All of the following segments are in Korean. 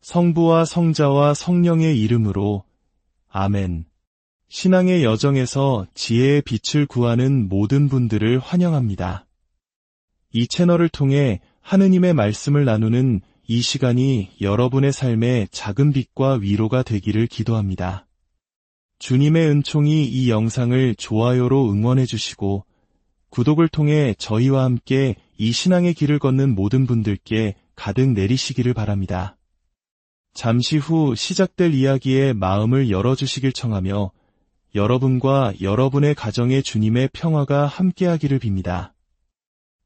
성부와 성자와 성령의 이름으로 아멘. 신앙의 여정에서 지혜의 빛을 구하는 모든 분들을 환영합니다. 이 채널을 통해 하느님의 말씀을 나누는 이 시간이 여러분의 삶에 작은 빛과 위로가 되기를 기도합니다. 주님의 은총이 이 영상을 좋아요로 응원해 주시고 구독을 통해 저희와 함께 이 신앙의 길을 걷는 모든 분들께 가득 내리시기를 바랍니다. 잠시 후 시작될 이야기에 마음을 열어주시길 청하며 여러분과 여러분의 가정에 주님의 평화가 함께하기를 빕니다.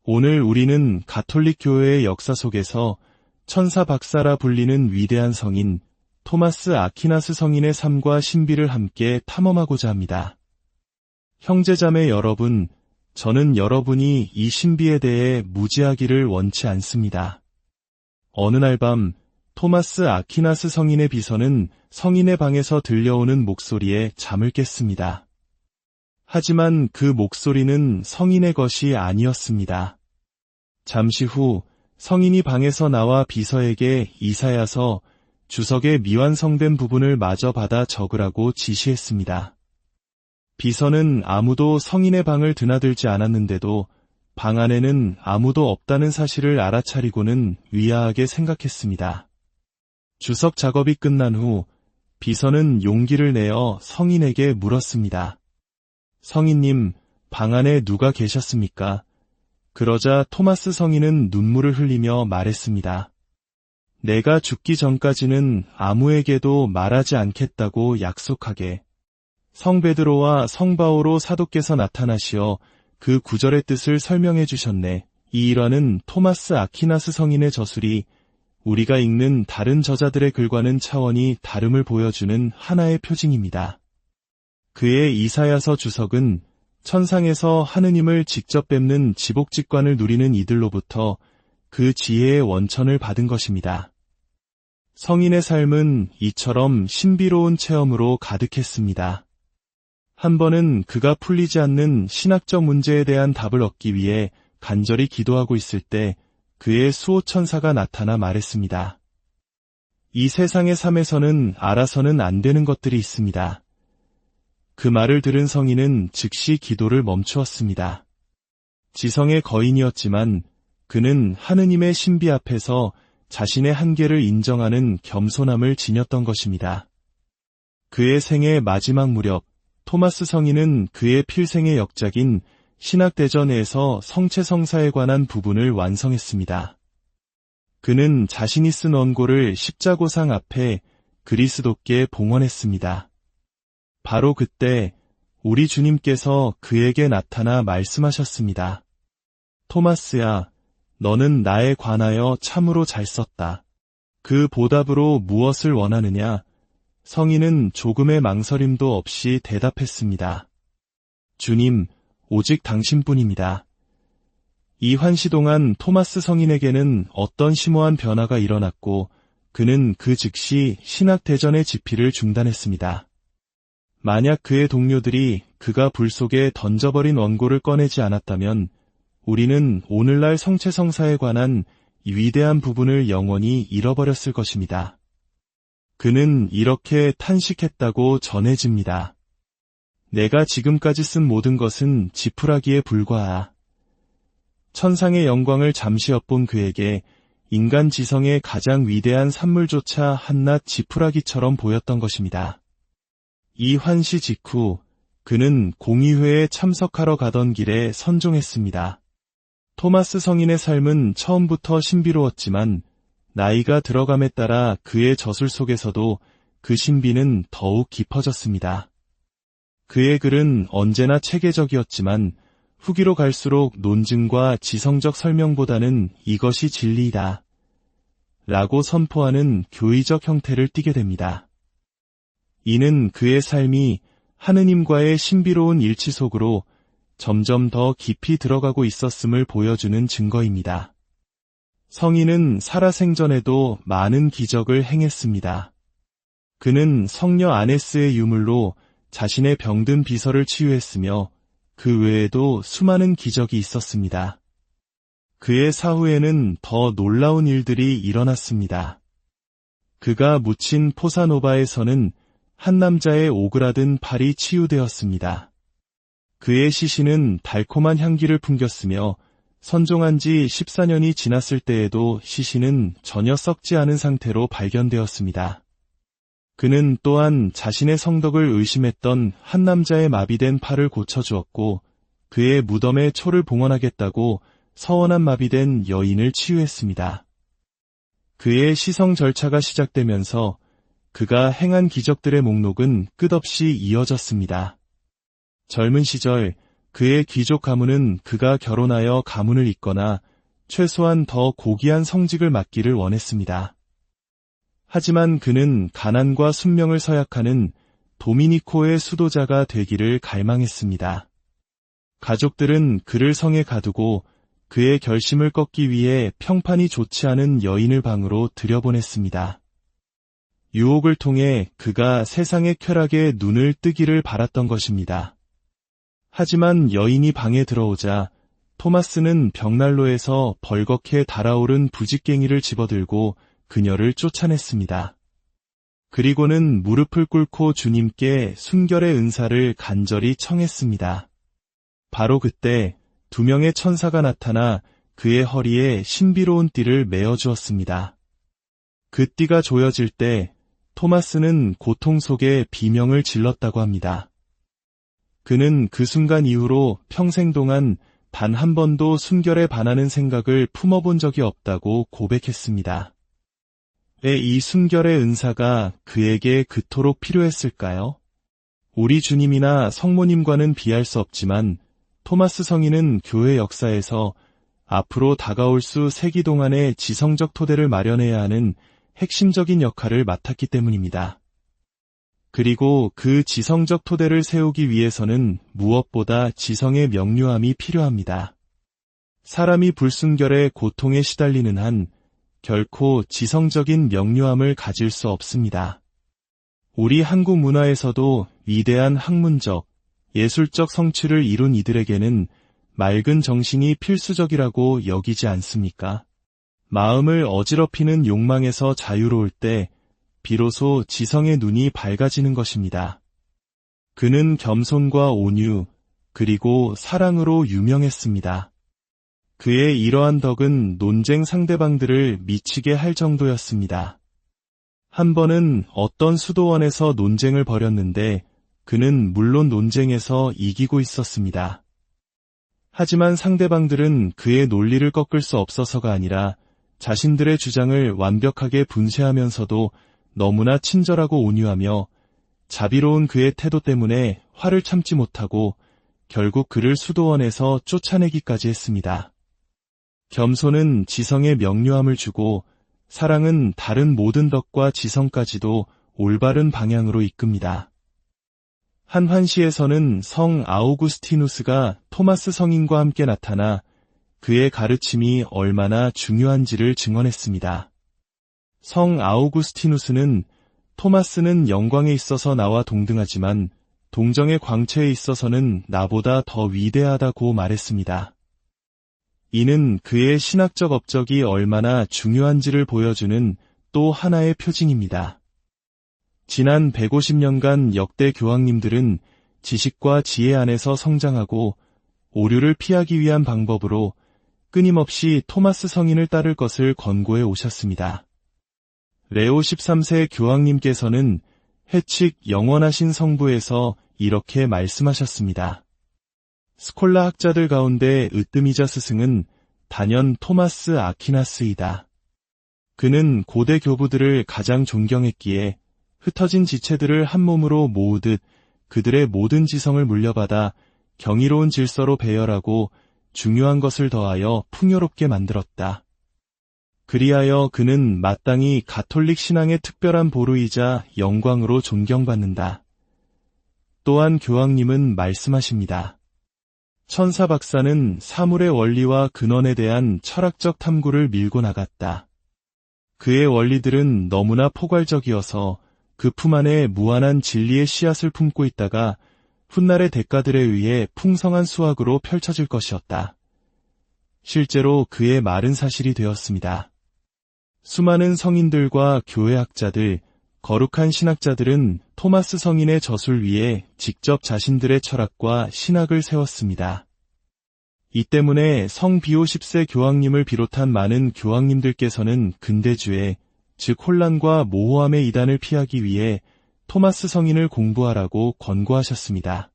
오늘 우리는 가톨릭 교회의 역사 속에서 천사 박사라 불리는 위대한 성인 토마스 아퀴나스 성인의 삶과 신비를 함께 탐험하고자 합니다. 형제자매 여러분, 저는 여러분이 이 신비에 대해 무지하기를 원치 않습니다. 어느 날 밤 토마스 아퀴나스 성인의 비서는 성인의 방에서 들려오는 목소리에 잠을 깼습니다. 하지만 그 목소리는 성인의 것이 아니었습니다. 잠시 후 성인이 방에서 나와 비서에게 이사야서 주석의 미완성된 부분을 마저 받아 적으라고 지시했습니다. 비서는 아무도 성인의 방을 드나들지 않았는데도 방 안에는 아무도 없다는 사실을 알아차리고는 의아하게 생각했습니다. 주석 작업이 끝난 후 비서는 용기를 내어 성인에게 물었습니다. 성인님, 방 안에 누가 계셨습니까? 그러자 토마스 성인은 눈물을 흘리며 말했습니다. 내가 죽기 전까지는 아무에게도 말하지 않겠다고 약속하게. 성 베드로와 성 바오로 사도께서 나타나시어 그 구절의 뜻을 설명해 주셨네. 이 일화는 토마스 아퀴나스 성인의 저술이 우리가 읽는 다른 저자들의 글과는 차원이 다름을 보여주는 하나의 표징입니다. 그의 이사야서 주석은 천상에서 하느님을 직접 뵙는 지복직관을 누리는 이들로부터 그 지혜의 원천을 받은 것입니다. 성인의 삶은 이처럼 신비로운 체험으로 가득했습니다. 한 번은 그가 풀리지 않는 신학적 문제에 대한 답을 얻기 위해 간절히 기도하고 있을 때 그의 수호천사가 나타나 말했습니다. 이 세상의 삶에서는 알아서는 안 되는 것들이 있습니다. 그 말을 들은 성인은 즉시 기도를 멈추었습니다. 지성의 거인이었지만 그는 하느님의 신비 앞에서 자신의 한계를 인정하는 겸손함을 지녔던 것입니다. 그의 생애 마지막 무렵 토마스 성인은 그의 필생의 역작인 신학대전에서 성체성사에 관한 부분을 완성했습니다. 그는 자신이 쓴 원고를 십자고상 앞에 그리스도께 봉헌했습니다. 바로 그때 우리 주님께서 그에게 나타나 말씀하셨습니다. 토마스야, 너는 나에 관하여 참으로 잘 썼다. 그 보답으로 무엇을 원하느냐? 성인은 조금의 망설임도 없이 대답했습니다. 주님, 오직 당신뿐입니다. 이 환시 동안 토마스 성인에게는 어떤 심오한 변화가 일어났고 그는 그 즉시 신학대전의 집필을 중단했습니다. 만약 그의 동료들이 그가 불 속에 던져버린 원고를 꺼내지 않았다면 우리는 오늘날 성체성사에 관한 위대한 부분을 영원히 잃어버렸을 것입니다. 그는 이렇게 탄식했다고 전해집니다. 내가 지금까지 쓴 모든 것은 지푸라기에 불과하. 천상의 영광을 잠시 엿본 그에게 인간 지성의 가장 위대한 산물조차 한낱 지푸라기처럼 보였던 것입니다. 이 환시 직후 그는 공의회에 참석하러 가던 길에 선종했습니다. 토마스 성인의 삶은 처음부터 신비로웠지만 나이가 들어감에 따라 그의 저술 속에서도 그 신비는 더욱 깊어졌습니다. 그의 글은 언제나 체계적이었지만 후기로 갈수록 논증과 지성적 설명보다는 이것이 진리이다 라고 선포하는 교의적 형태를 띠게 됩니다. 이는 그의 삶이 하느님과의 신비로운 일치 속으로 점점 더 깊이 들어가고 있었음을 보여주는 증거입니다. 성인은 살아생전에도 많은 기적을 행했습니다. 그는 성녀 아네스의 유물로 자신의 병든 비서를 치유했으며 그 외에도 수많은 기적이 있었습니다. 그의 사후에는 더 놀라운 일들이 일어났습니다. 그가 묻힌 포사노바에서는 한 남자의 오그라든 팔이 치유되었습니다. 그의 시신은 달콤한 향기를 풍겼으며 선종한 지 14년이 지났을 때에도 시신은 전혀 썩지 않은 상태로 발견되었습니다. 그는 또한 자신의 성덕을 의심했던 한 남자의 마비된 팔을 고쳐주었고 그의 무덤에 초를 봉헌하겠다고 서원한 마비된 여인을 치유했습니다. 그의 시성 절차가 시작되면서 그가 행한 기적들의 목록은 끝없이 이어졌습니다. 젊은 시절 그의 귀족 가문은 그가 결혼하여 가문을 잇거나 최소한 더 고귀한 성직을 맡기를 원했습니다. 하지만 그는 가난과 순명을 서약하는 도미니코의 수도자가 되기를 갈망했습니다. 가족들은 그를 성에 가두고 그의 결심을 꺾기 위해 평판이 좋지 않은 여인을 방으로 들여보냈습니다. 유혹을 통해 그가 세상의 쾌락에 눈을 뜨기를 바랐던 것입니다. 하지만 여인이 방에 들어오자 토마스는 벽난로에서 벌겋게 달아오른 부직갱이를 집어들고 그녀를 쫓아냈습니다. 그리고는 무릎을 꿇고 주님께 순결의 은사를 간절히 청했습니다. 바로 그때 2명의 천사가 나타나 그의 허리에 신비로운 띠를 메어주었습니다. 그 띠가 조여질 때 토마스는 고통 속에 비명을 질렀다고 합니다. 그는 그 순간 이후로 평생 동안 단 한 번도 순결에 반하는 생각을 품어본 적이 없다고 고백했습니다. 왜 이 순결의 은사가 그에게 그토록 필요했을까요? 우리 주님이나 성모님과는 비할 수 없지만 토마스 성인은 교회 역사에서 앞으로 다가올 수 세기 동안의 지성적 토대를 마련해야 하는 핵심적인 역할을 맡았기 때문입니다. 그리고 그 지성적 토대를 세우기 위해서는 무엇보다 지성의 명료함이 필요합니다. 사람이 불순결의 고통에 시달리는 한 결코 지성적인 명료함을 가질 수 없습니다. 우리 한국 문화에서도 위대한 학문적, 예술적 성취를 이룬 이들에게는 맑은 정신이 필수적이라고 여기지 않습니까? 마음을 어지럽히는 욕망에서 자유로울 때 비로소 지성의 눈이 밝아지는 것입니다. 그는 겸손과 온유, 그리고 사랑으로 유명했습니다. 그의 이러한 덕은 논쟁 상대방들을 미치게 할 정도였습니다. 한 번은 어떤 수도원에서 논쟁을 벌였는데 그는 물론 논쟁에서 이기고 있었습니다. 하지만 상대방들은 그의 논리를 꺾을 수 없어서가 아니라 자신들의 주장을 완벽하게 분쇄하면서도 너무나 친절하고 온유하며 자비로운 그의 태도 때문에 화를 참지 못하고 결국 그를 수도원에서 쫓아내기까지 했습니다. 겸손은 지성의 명료함을 주고 사랑은 다른 모든 덕과 지성까지도 올바른 방향으로 이끕니다. 한 환시에서는 성 아우구스티누스가 토마스 성인과 함께 나타나 그의 가르침이 얼마나 중요한지를 증언했습니다. 성 아우구스티누스는 토마스는 영광에 있어서 나와 동등하지만 동정의 광채에 있어서는 나보다 더 위대하다고 말했습니다. 이는 그의 신학적 업적이 얼마나 중요한지를 보여주는 또 하나의 표징입니다. 지난 150년간 역대 교황님들은 지식과 지혜 안에서 성장하고 오류를 피하기 위한 방법으로 끊임없이 토마스 성인을 따를 것을 권고해 오셨습니다. 레오 13세 교황님께서는 해칙 영원하신 성부에서 이렇게 말씀하셨습니다. 스콜라 학자들 가운데 으뜸이자 스승은 단연 토마스 아퀴나스이다. 그는 고대 교부들을 가장 존경했기에 흩어진 지체들을 한 몸으로 모으듯 그들의 모든 지성을 물려받아 경이로운 질서로 배열하고 중요한 것을 더하여 풍요롭게 만들었다. 그리하여 그는 마땅히 가톨릭 신앙의 특별한 보루이자 영광으로 존경받는다. 또한 교황님은 말씀하십니다. 천사 박사는 사물의 원리와 근원에 대한 철학적 탐구를 밀고 나갔다. 그의 원리들은 너무나 포괄적이어서 그 품 안에 무한한 진리의 씨앗을 품고 있다가 훗날의 대가들에 의해 풍성한 수확으로 펼쳐질 것이었다. 실제로 그의 말은 사실이 되었습니다. 수많은 성인들과 교회학자들, 거룩한 신학자들은 토마스 성인의 저술 위에 직접 자신들의 철학과 신학을 세웠습니다. 이 때문에 성 비오 10세 교황님을 비롯한 많은 교황님들께서는 근대주의, 즉 혼란과 모호함의 이단을 피하기 위해 토마스 성인을 공부하라고 권고하셨습니다.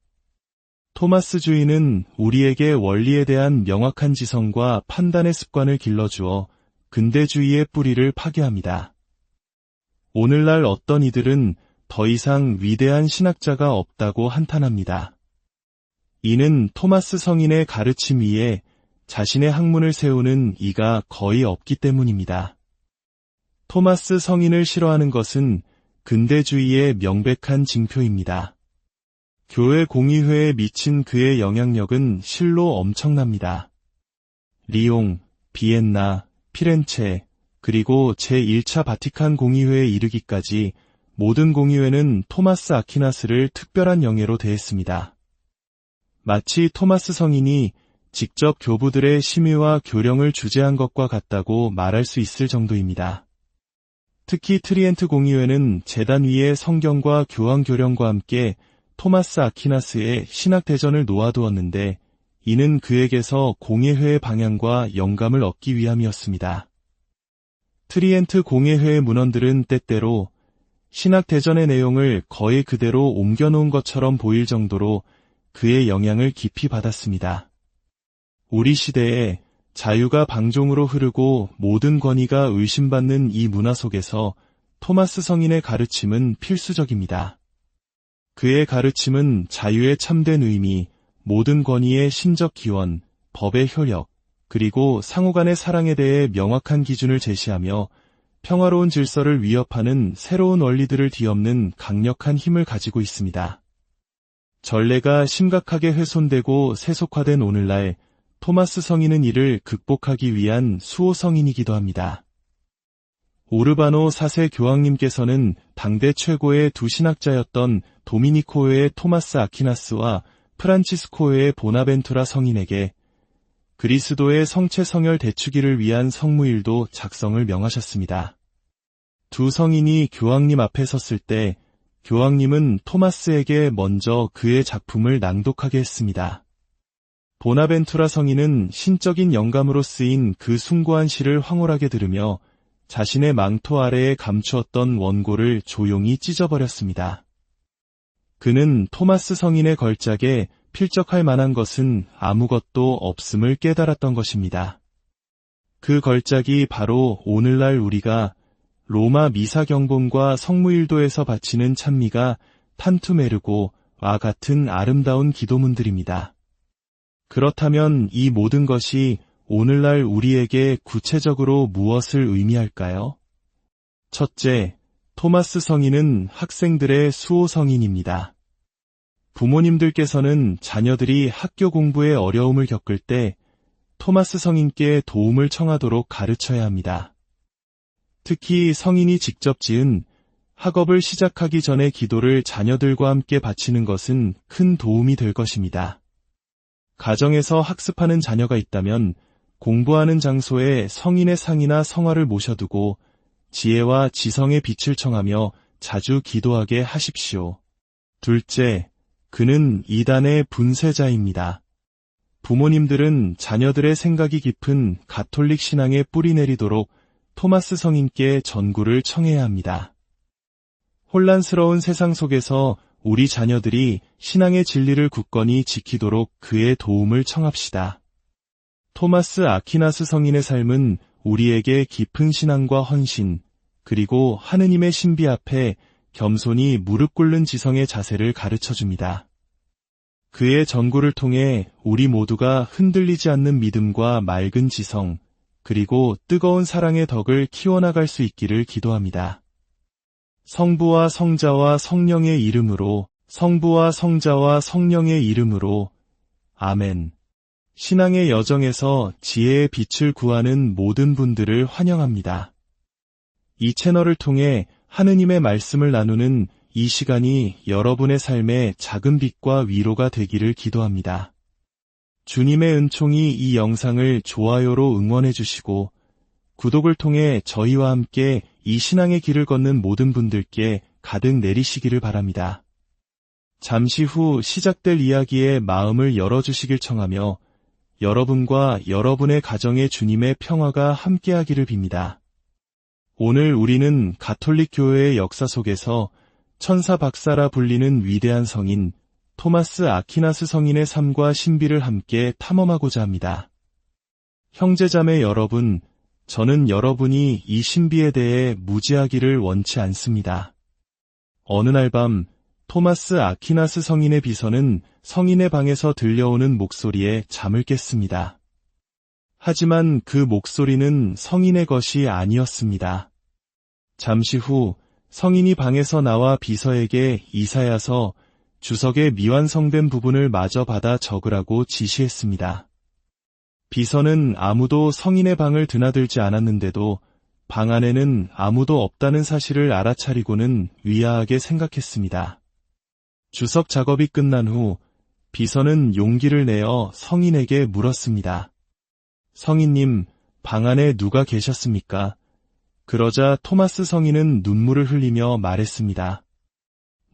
토마스주의는 우리에게 원리에 대한 명확한 지성과 판단의 습관을 길러주어 근대주의의 뿌리를 파괴합니다. 오늘날 어떤 이들은 더 이상 위대한 신학자가 없다고 한탄합니다. 이는 토마스 성인의 가르침 위에 자신의 학문을 세우는 이가 거의 없기 때문입니다. 토마스 성인을 싫어하는 것은 근대주의의 명백한 징표입니다. 교회 공의회에 미친 그의 영향력은 실로 엄청납니다. 리옹, 비엔나, 피렌체, 그리고 제1차 바티칸 공의회에 이르기까지 모든 공의회는 토마스 아퀴나스를 특별한 영예로 대했습니다. 마치 토마스 성인이 직접 교부들의 심의와 교령을 주재한 것과 같다고 말할 수 있을 정도입니다. 특히 트리엔트 공의회는 제단 위에 성경과 교황 교령과 함께 토마스 아퀴나스의 신학 대전을 놓아두었는데 이는 그에게서 공의회의 방향과 영감을 얻기 위함이었습니다. 트리엔트 공의회의 문헌들은 때때로 신학 대전의 내용을 거의 그대로 옮겨놓은 것처럼 보일 정도로 그의 영향을 깊이 받았습니다. 우리 시대에 자유가 방종으로 흐르고 모든 권위가 의심받는 이 문화 속에서 토마스 성인의 가르침은 필수적입니다. 그의 가르침은 자유의 참된 의미, 모든 권위의 신적 기원, 법의 효력, 그리고 상호간의 사랑에 대해 명확한 기준을 제시하며 평화로운 질서를 위협하는 새로운 원리들을 뒤엎는 강력한 힘을 가지고 있습니다. 전례가 심각하게 훼손되고 세속화된 오늘날 토마스 성인은 이를 극복하기 위한 수호 성인이기도 합니다. 오르바노 4세 교황님께서는 당대 최고의 두 신학자였던 도미니코의 토마스 아퀴나스와 프란치스코의 보나벤투라 성인에게 그리스도의 성체 성혈 대축일을 위한 성무일도 작성을 명하셨습니다. 두 성인이 교황님 앞에 섰을 때 교황님은 토마스에게 먼저 그의 작품을 낭독하게 했습니다. 보나벤투라 성인은 신적인 영감으로 쓰인 그 숭고한 시를 황홀하게 들으며 자신의 망토 아래에 감추었던 원고를 조용히 찢어버렸습니다. 그는 토마스 성인의 걸작에 필적할 만한 것은 아무것도 없음을 깨달았던 것입니다. 그 걸작이 바로 오늘날 우리가 로마 미사 경본과 성무일도에서 바치는 찬미가 탄투메르고와 같은 아름다운 기도문들입니다. 그렇다면 이 모든 것이 오늘날 우리에게 구체적으로 무엇을 의미할까요? 첫째, 토마스 성인은 학생들의 수호 성인입니다. 부모님들께서는 자녀들이 학교 공부에 어려움을 겪을 때 토마스 성인께 도움을 청하도록 가르쳐야 합니다. 특히 성인이 직접 지은 학업을 시작하기 전에 기도를 자녀들과 함께 바치는 것은 큰 도움이 될 것입니다. 가정에서 학습하는 자녀가 있다면 공부하는 장소에 성인의 상이나 성화를 모셔두고 지혜와 지성의 빛을 청하며 자주 기도하게 하십시오. 둘째, 그는 이단의 분쇄자입니다. 부모님들은 자녀들의 생각이 깊은 가톨릭 신앙에 뿌리 내리도록 토마스 성인께 전구를 청해야 합니다. 혼란스러운 세상 속에서 우리 자녀들이 신앙의 진리를 굳건히 지키도록 그의 도움을 청합시다. 토마스 아퀴나스 성인의 삶은 우리에게 깊은 신앙과 헌신, 그리고 하느님의 신비 앞에 겸손히 무릎 꿇는 지성의 자세를 가르쳐줍니다. 그의 전구를 통해 우리 모두가 흔들리지 않는 믿음과 맑은 지성, 그리고 뜨거운 사랑의 덕을 키워나갈 수 있기를 기도합니다. 성부와 성자와 성령의 이름으로, 성부와 성자와 성령의 이름으로, 아멘. 신앙의 여정에서 지혜의 빛을 구하는 모든 분들을 환영합니다. 이 채널을 통해 하느님의 말씀을 나누는 이 시간이 여러분의 삶에 작은 빛과 위로가 되기를 기도합니다. 주님의 은총이 이 영상을 좋아요로 응원해 주시고 구독을 통해 저희와 함께 이 신앙의 길을 걷는 모든 분들께 가득 내리시기를 바랍니다. 잠시 후 시작될 이야기에 마음을 열어주시길 청하며 여러분과 여러분의 가정에 주님의 평화가 함께하기를 빕니다. 오늘 우리는 가톨릭 교회의 역사 속에서 천사 박사라 불리는 위대한 성인 토마스 아퀴나스 성인의 삶과 신비를 함께 탐험하고자 합니다. 형제자매 여러분, 저는 여러분이 이 신비에 대해 무지하기를 원치 않습니다. 어느 날 밤 토마스 아퀴나스 성인의 비서는 성인의 방에서 들려오는 목소리에 잠을 깼습니다. 하지만 그 목소리는 성인의 것이 아니었습니다. 잠시 후 성인이 방에서 나와 비서에게 이사야서 주석의 미완성된 부분을 마저 받아 적으라고 지시했습니다. 비서는 아무도 성인의 방을 드나들지 않았는데도 방 안에는 아무도 없다는 사실을 알아차리고는 의아하게 생각했습니다. 주석 작업이 끝난 후 비서는 용기를 내어 성인에게 물었습니다. 성인님, 방 안에 누가 계셨습니까? 그러자 토마스 성인은 눈물을 흘리며 말했습니다.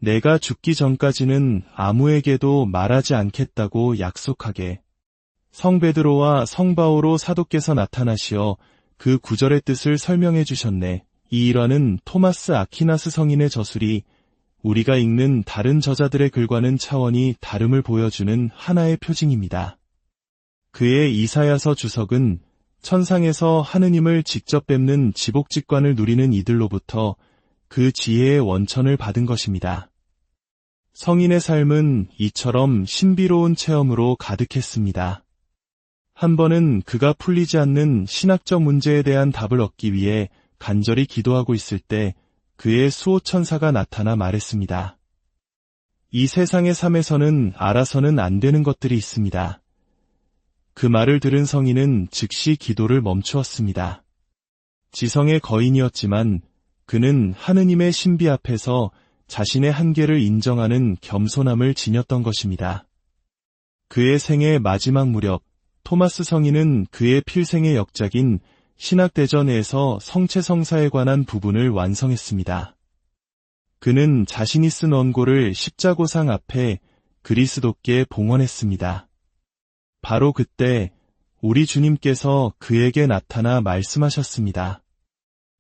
내가 죽기 전까지는 아무에게도 말하지 않겠다고 약속하게. 성 베드로와 성 바오로 사도께서 나타나시어 그 구절의 뜻을 설명해 주셨네. 이 일화는 토마스 아퀴나스 성인의 저술이 우리가 읽는 다른 저자들의 글과는 차원이 다름을 보여주는 하나의 표징입니다. 그의 이사야서 주석은 천상에서 하느님을 직접 뵙는 지복직관을 누리는 이들로부터 그 지혜의 원천을 받은 것입니다. 성인의 삶은 이처럼 신비로운 체험으로 가득했습니다. 한 번은 그가 풀리지 않는 신학적 문제에 대한 답을 얻기 위해 간절히 기도하고 있을 때 그의 수호천사가 나타나 말했습니다. 이 세상의 삶에서는 알아서는 안 되는 것들이 있습니다. 그 말을 들은 성인은 즉시 기도를 멈추었습니다. 지성의 거인이었지만 그는 하느님의 신비 앞에서 자신의 한계를 인정하는 겸손함을 지녔던 것입니다. 그의 생애 마지막 무렵 토마스 성인은 그의 필생의 역작인 신학대전에서 성체성사에 관한 부분을 완성했습니다. 그는 자신이 쓴 원고를 십자고상 앞에 그리스도께 봉헌했습니다. 바로 그때 우리 주님께서 그에게 나타나 말씀하셨습니다.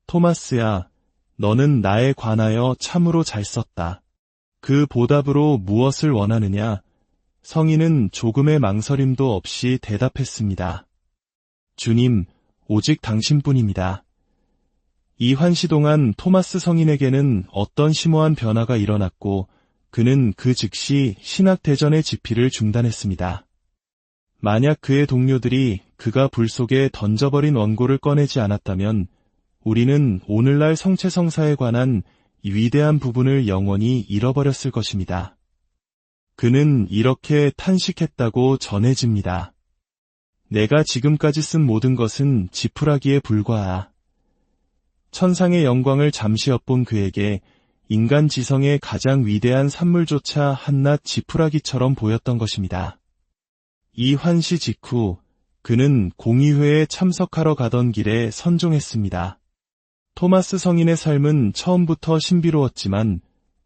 토마스야, 너는 나에 관하여 참으로 잘 썼다. 그 보답으로 무엇을 원하느냐? 성인은 조금의 망설임도 없이 대답했습니다. 주님, 오직 당신뿐입니다. 이 환시 동안 토마스 성인에게는 어떤 심오한 변화가 일어났고 그는 그 즉시 신학대전의 집필을 중단했습니다. 만약 그의 동료들이 그가 불 속에 던져버린 원고를 꺼내지 않았다면 우리는 오늘날 성체성사에 관한 위대한 부분을 영원히 잃어버렸을 것입니다. 그는 이렇게 탄식했다고 전해집니다. 내가 지금까지 쓴 모든 것은 지푸라기에 불과하. 천상의 영광을 잠시 엿본 그에게 인간 지성의 가장 위대한 산물조차 한낱 지푸라기처럼 보였던 것입니다. 이 환시 직후 그는 공의회에 참석하러 가던 길에 선종했습니다. 토마스 성인의 삶은 처음부터 신비로웠지만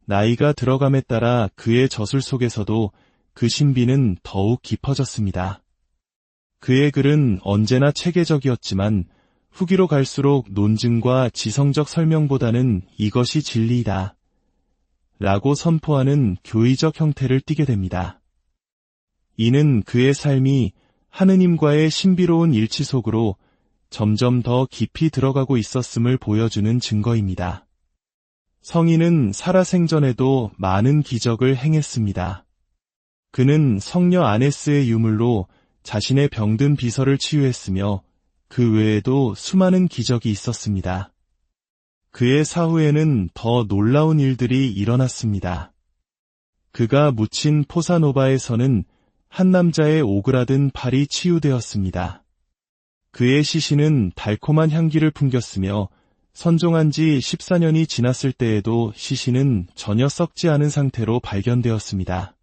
나이가 들어감에 따라 그의 저술 속에서도 그 신비는 더욱 깊어졌습니다. 그의 글은 언제나 체계적이었지만 후기로 갈수록 논증과 지성적 설명보다는 이것이 진리이다 라고 선포하는 교의적 형태를 띠게 됩니다. 이는 그의 삶이 하느님과의 신비로운 일치 속으로 점점 더 깊이 들어가고 있었음을 보여주는 증거입니다. 성인은 살아생전에도 많은 기적을 행했습니다. 그는 성녀 아네스의 유물로 자신의 병든 비서를 치유했으며 그 외에도 수많은 기적이 있었습니다. 그의 사후에는 더 놀라운 일들이 일어났습니다. 그가 묻힌 포사노바에서는 한 남자의 오그라든 팔이 치유되었습니다. 그의 시신은 달콤한 향기를 풍겼으며 선종한 지 14년이 지났을 때에도 시신은 전혀 썩지 않은 상태로 발견되었습니다.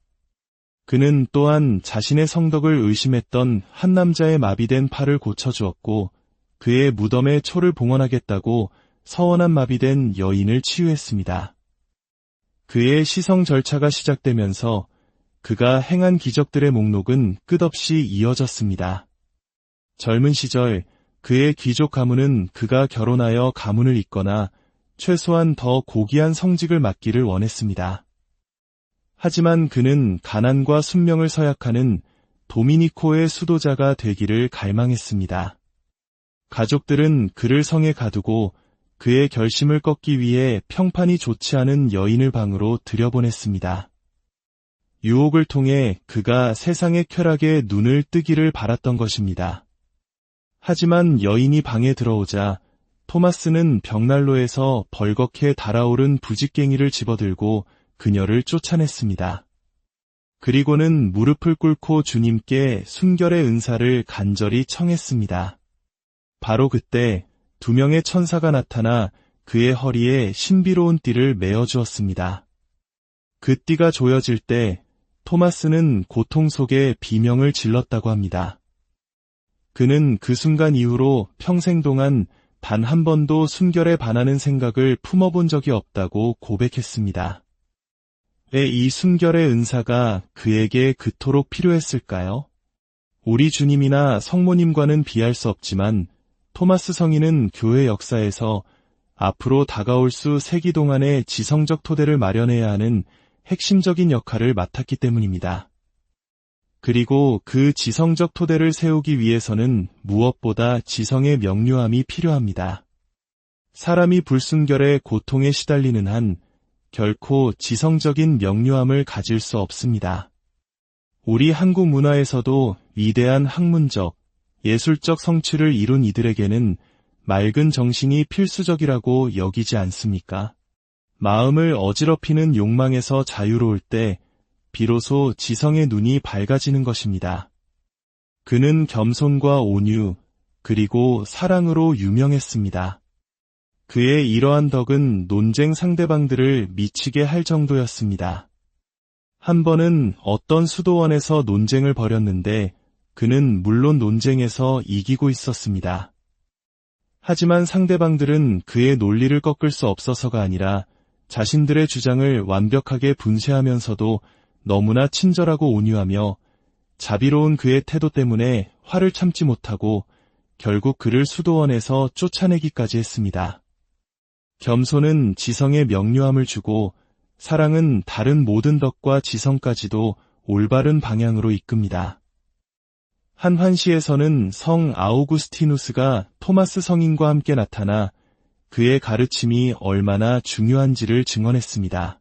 그는 또한 자신의 성덕을 의심했던 한 남자의 마비된 팔을 고쳐주었고 그의 무덤에 초를 봉헌하겠다고 서원한 마비된 여인을 치유했습니다. 그의 시성 절차가 시작되면서 그가 행한 기적들의 목록은 끝없이 이어졌습니다. 젊은 시절 그의 귀족 가문은 그가 결혼하여 가문을 잇거나 최소한 더 고귀한 성직을 맡기를 원했습니다. 하지만 그는 가난과 순명을 서약하는 도미니코의 수도자가 되기를 갈망했습니다. 가족들은 그를 성에 가두고 그의 결심을 꺾기 위해 평판이 좋지 않은 여인을 방으로 들여보냈습니다. 유혹을 통해 그가 세상의 쾌락에 눈을 뜨기를 바랐던 것입니다. 하지만 여인이 방에 들어오자 토마스는 벽난로에서 벌겋게 달아오른 부직갱이를 집어들고 그녀를 쫓아냈습니다. 그리고는 무릎을 꿇고 주님께 순결의 은사를 간절히 청했습니다. 바로 그때 2명의 천사가 나타나 그의 허리에 신비로운 띠를 메어주었습니다. 그 띠가 조여질 때 토마스는 고통 속에 비명을 질렀다고 합니다. 그는 그 순간 이후로 평생 동안 단 한 번도 순결에 반하는 생각을 품어본 적이 없다고 고백했습니다. 왜 이 순결의 은사가 그에게 그토록 필요했을까요? 우리 주님이나 성모님과는 비할 수 없지만 토마스 성인은 교회 역사에서 앞으로 다가올 수 세기 동안의 지성적 토대를 마련해야 하는 핵심적인 역할을 맡았기 때문입니다. 그리고 그 지성적 토대를 세우기 위해서는 무엇보다 지성의 명료함이 필요합니다. 사람이 불순결의 고통에 시달리는 한 결코 지성적인 명료함을 가질 수 없습니다. 우리 한국 문화에서도 위대한 학문적, 예술적 성취를 이룬 이들에게는 맑은 정신이 필수적이라고 여기지 않습니까? 마음을 어지럽히는 욕망에서 자유로울 때 비로소 지성의 눈이 밝아지는 것입니다. 그는 겸손과 온유, 그리고 사랑으로 유명했습니다. 그의 이러한 덕은 논쟁 상대방들을 미치게 할 정도였습니다. 한 번은 어떤 수도원에서 논쟁을 벌였는데 그는 물론 논쟁에서 이기고 있었습니다. 하지만 상대방들은 그의 논리를 꺾을 수 없어서가 아니라 자신들의 주장을 완벽하게 분쇄하면서도 너무나 친절하고 온유하며 자비로운 그의 태도 때문에 화를 참지 못하고 결국 그를 수도원에서 쫓아내기까지 했습니다. 겸손은 지성의 명료함을 주고 사랑은 다른 모든 덕과 지성까지도 올바른 방향으로 이끕니다. 한 환시에서는 성 아우구스티누스가 토마스 성인과 함께 나타나 그의 가르침이 얼마나 중요한지를 증언했습니다.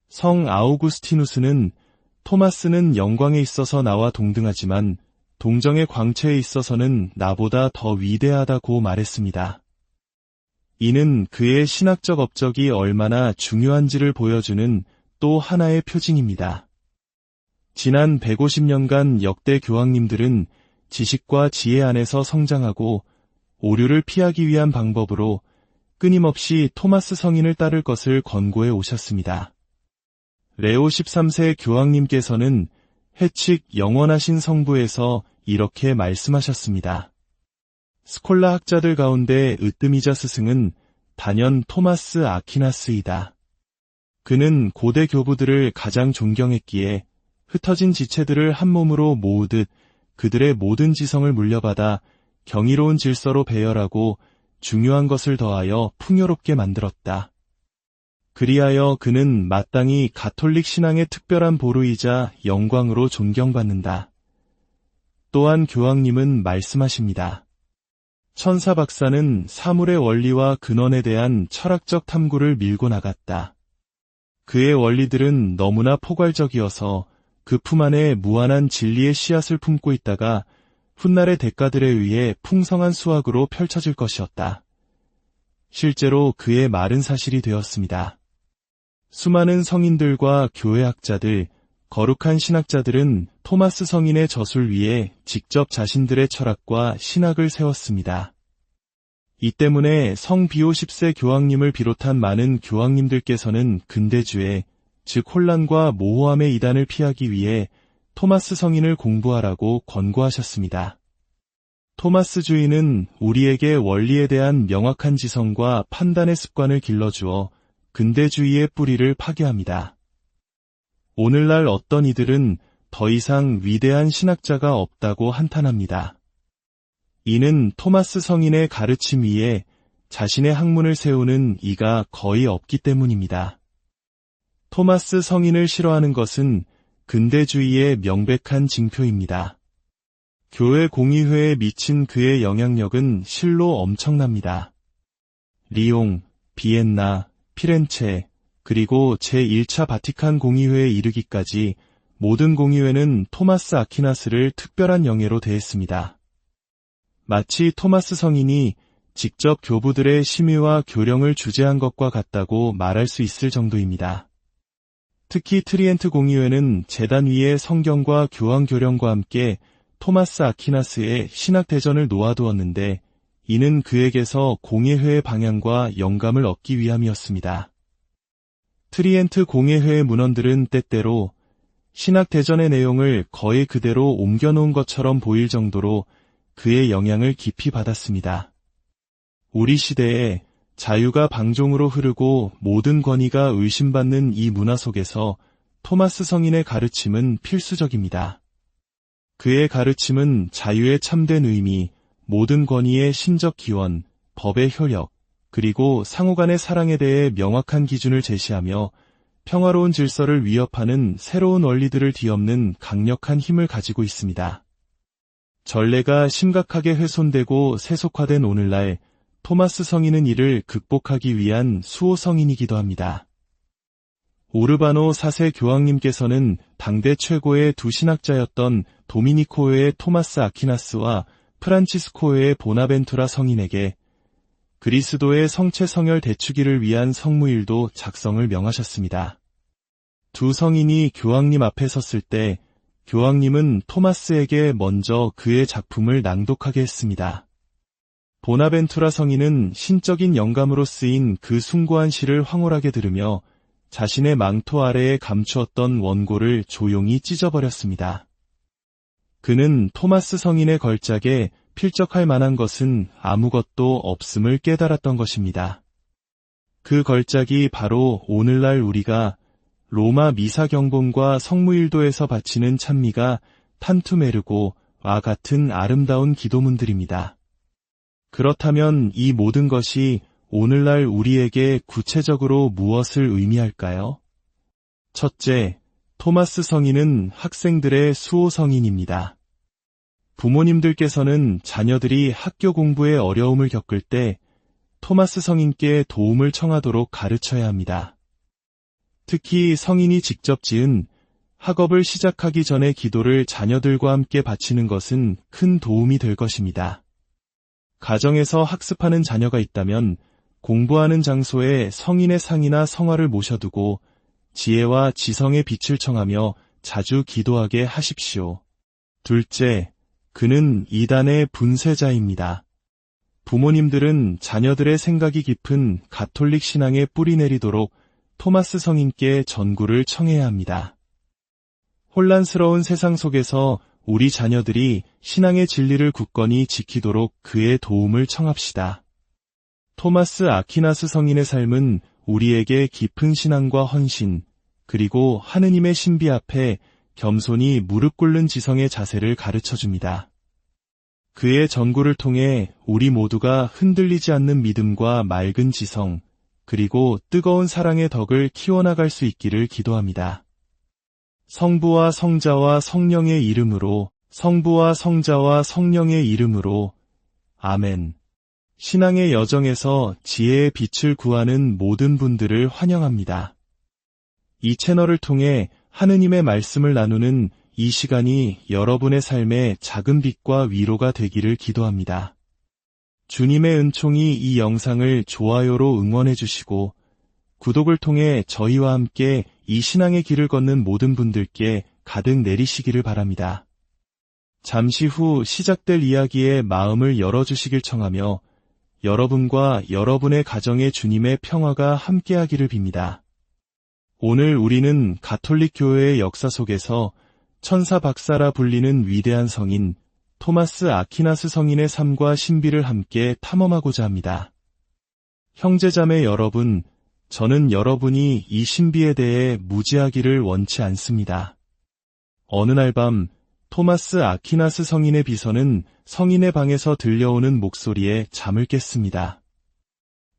성 아우구스티누스는 토마스는 영광에 있어서 나와 동등하지만 동정의 광채에 있어서는 나보다 더 위대하다고 말했습니다. 이는 그의 신학적 업적이 얼마나 중요한지를 보여주는 또 하나의 표징입니다. 지난 150년간 역대 교황님들은 지식과 지혜 안에서 성장하고 오류를 피하기 위한 방법으로 끊임없이 토마스 성인을 따를 것을 권고해 오셨습니다. 레오 13세 교황님께서는 해칙 영원하신 성부에서 이렇게 말씀하셨습니다. 스콜라 학자들 가운데 으뜸이자 스승은 단연 토마스 아퀴나스이다. 그는 고대 교부들을 가장 존경했기에 흩어진 지체들을 한 몸으로 모으듯 그들의 모든 지성을 물려받아 경이로운 질서로 배열하고 중요한 것을 더하여 풍요롭게 만들었다. 그리하여 그는 마땅히 가톨릭 신앙의 특별한 보루이자 영광으로 존경받는다. 또한 교황님은 말씀하십니다. 천사 박사는 사물의 원리와 근원에 대한 철학적 탐구를 밀고 나갔다. 그의 원리들은 너무나 포괄적이어서 그 품 안에 무한한 진리의 씨앗을 품고 있다가 훗날의 대가들에 의해 풍성한 수확으로 펼쳐질 것이었다. 실제로 그의 말은 사실이 되었습니다. 수많은 성인들과 교회학자들, 거룩한 신학자들은 토마스 성인의 젖을 위해 직접 자신들의 철학과 신학을 세웠습니다. 이 때문에 성 비오 10세 교황님을 비롯한 많은 교황님들께서는 근대주의, 즉 혼란과 모호함의 이단을 피하기 위해 토마스 성인을 공부하라고 권고하셨습니다. 토마스주의는 우리에게 원리에 대한 명확한 지성과 판단의 습관을 길러주어 근대주의의 뿌리를 파괴합니다. 오늘날 어떤 이들은 더 이상 위대한 신학자가 없다고 한탄합니다. 이는 토마스 성인의 가르침 위에 자신의 학문을 세우는 이가 거의 없기 때문입니다. 토마스 성인을 싫어하는 것은 근대주의의 명백한 징표입니다. 교회 공의회에 미친 그의 영향력은 실로 엄청납니다. 리옹, 비엔나, 피렌체, 그리고 제1차 바티칸 공의회에 이르기까지 모든 공의회는 토마스 아퀴나스를 특별한 영예로 대했습니다. 마치 토마스 성인이 직접 교부들의 심의와 교령을 주재한 것과 같다고 말할 수 있을 정도입니다. 특히 트리엔트 공의회는 제단 위에 성경과 교황 교령과 함께 토마스 아퀴나스의 신학 대전을 놓아두었는데 이는 그에게서 공의회의 방향과 영감을 얻기 위함이었습니다. 트리엔트 공의회의 문헌들은 때때로 신학 대전의 내용을 거의 그대로 옮겨놓은 것처럼 보일 정도로 그의 영향을 깊이 받았습니다. 우리 시대에 자유가 방종으로 흐르고 모든 권위가 의심받는 이 문화 속에서 토마스 성인의 가르침은 필수적입니다. 그의 가르침은 자유의 참된 의미, 모든 권위의 신적 기원, 법의 효력, 그리고 상호간의 사랑에 대해 명확한 기준을 제시하며 평화로운 질서를 위협하는 새로운 원리들을 뒤엎는 강력한 힘을 가지고 있습니다. 전례가 심각하게 훼손되고 세속화된 오늘날 토마스 성인은 이를 극복하기 위한 수호 성인이기도 합니다. 오르바노 4세 교황님께서는 당대 최고의 두 신학자였던 도미니코의 토마스 아퀴나스와 프란치스코의 보나벤투라 성인에게 그리스도의 성체 성혈 대축일을 위한 성무일도 작성을 명하셨습니다. 두 성인이 교황님 앞에 섰을 때 교황님은 토마스에게 먼저 그의 작품을 낭독하게 했습니다. 보나벤투라 성인은 신적인 영감으로 쓰인 그 숭고한 시를 황홀하게 들으며 자신의 망토 아래에 감추었던 원고를 조용히 찢어버렸습니다. 그는 토마스 성인의 걸작에 필적할 만한 것은 아무것도 없음을 깨달았던 것입니다. 그 걸작이 바로 오늘날 우리가 로마 미사 경본과 성무일도에서 바치는 찬미가 탄투메르고와 같은 아름다운 기도문들입니다. 그렇다면 이 모든 것이 오늘날 우리에게 구체적으로 무엇을 의미할까요? 첫째, 토마스 성인은 학생들의 수호 성인입니다. 부모님들께서는 자녀들이 학교 공부에 어려움을 겪을 때 토마스 성인께 도움을 청하도록 가르쳐야 합니다. 특히 성인이 직접 지은 학업을 시작하기 전에 기도를 자녀들과 함께 바치는 것은 큰 도움이 될 것입니다. 가정에서 학습하는 자녀가 있다면 공부하는 장소에 성인의 상이나 성화를 모셔두고 지혜와 지성의 빛을 청하며 자주 기도하게 하십시오. 둘째, 그는 이단의 분쇄자입니다. 부모님들은 자녀들의 생각이 깊은 가톨릭 신앙에 뿌리 내리도록 토마스 성인께 전구를 청해야 합니다. 혼란스러운 세상 속에서 우리 자녀들이 신앙의 진리를 굳건히 지키도록 그의 도움을 청합시다. 토마스 아퀴나스 성인의 삶은 우리에게 깊은 신앙과 헌신, 그리고 하느님의 신비 앞에 겸손히 무릎 꿇는 지성의 자세를 가르쳐줍니다. 그의 전구를 통해 우리 모두가 흔들리지 않는 믿음과 맑은 지성, 그리고 뜨거운 사랑의 덕을 키워나갈 수 있기를 기도합니다. 성부와 성자와 성령의 이름으로, 성부와 성자와 성령의 이름으로, 아멘. 신앙의 여정에서 지혜의 빛을 구하는 모든 분들을 환영합니다. 이 채널을 통해 하느님의 말씀을 나누는 이 시간이 여러분의 삶에 작은 빛과 위로가 되기를 기도합니다. 주님의 은총이 이 영상을 좋아요로 응원해 주시고 구독을 통해 저희와 함께 이 신앙의 길을 걷는 모든 분들께 가득 내리시기를 바랍니다. 잠시 후 시작될 이야기에 마음을 열어주시길 청하며 여러분과 여러분의 가정에 주님의 평화가 함께하기를 빕니다. 오늘 우리는 가톨릭 교회의 역사 속에서 천사 박사라 불리는 위대한 성인 토마스 아퀴나스 성인의 삶과 신비를 함께 탐험하고자 합니다. 형제자매 여러분, 저는 여러분이 이 신비에 대해 무지하기를 원치 않습니다. 어느 날 밤 토마스 아퀴나스 성인의 비서는 성인의 방에서 들려오는 목소리에 잠을 깼습니다.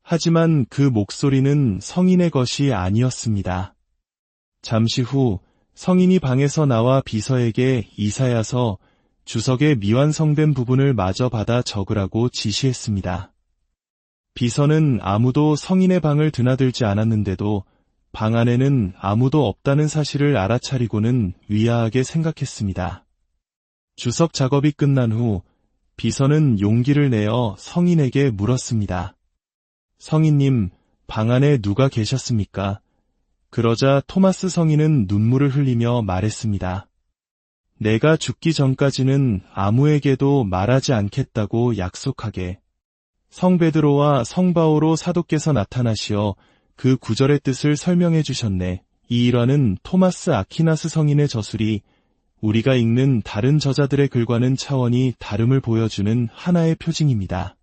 하지만 그 목소리는 성인의 것이 아니었습니다. 잠시 후 성인이 방에서 나와 비서에게 이사야서 주석의 미완성된 부분을 마저 받아 적으라고 지시했습니다. 비서는 아무도 성인의 방을 드나들지 않았는데도 방 안에는 아무도 없다는 사실을 알아차리고는 의아하게 생각했습니다. 주석 작업이 끝난 후 비서는 용기를 내어 성인에게 물었습니다. 성인님, 방 안에 누가 계셨습니까? 그러자 토마스 성인은 눈물을 흘리며 말했습니다. 내가 죽기 전까지는 아무에게도 말하지 않겠다고 약속하게. 성 베드로와 성 바오로 사도께서 나타나시어 그 구절의 뜻을 설명해 주셨네. 이 일화는 토마스 아퀴나스 성인의 저술이 우리가 읽는 다른 저자들의 글과는 차원이 다름을 보여주는 하나의 표징입니다.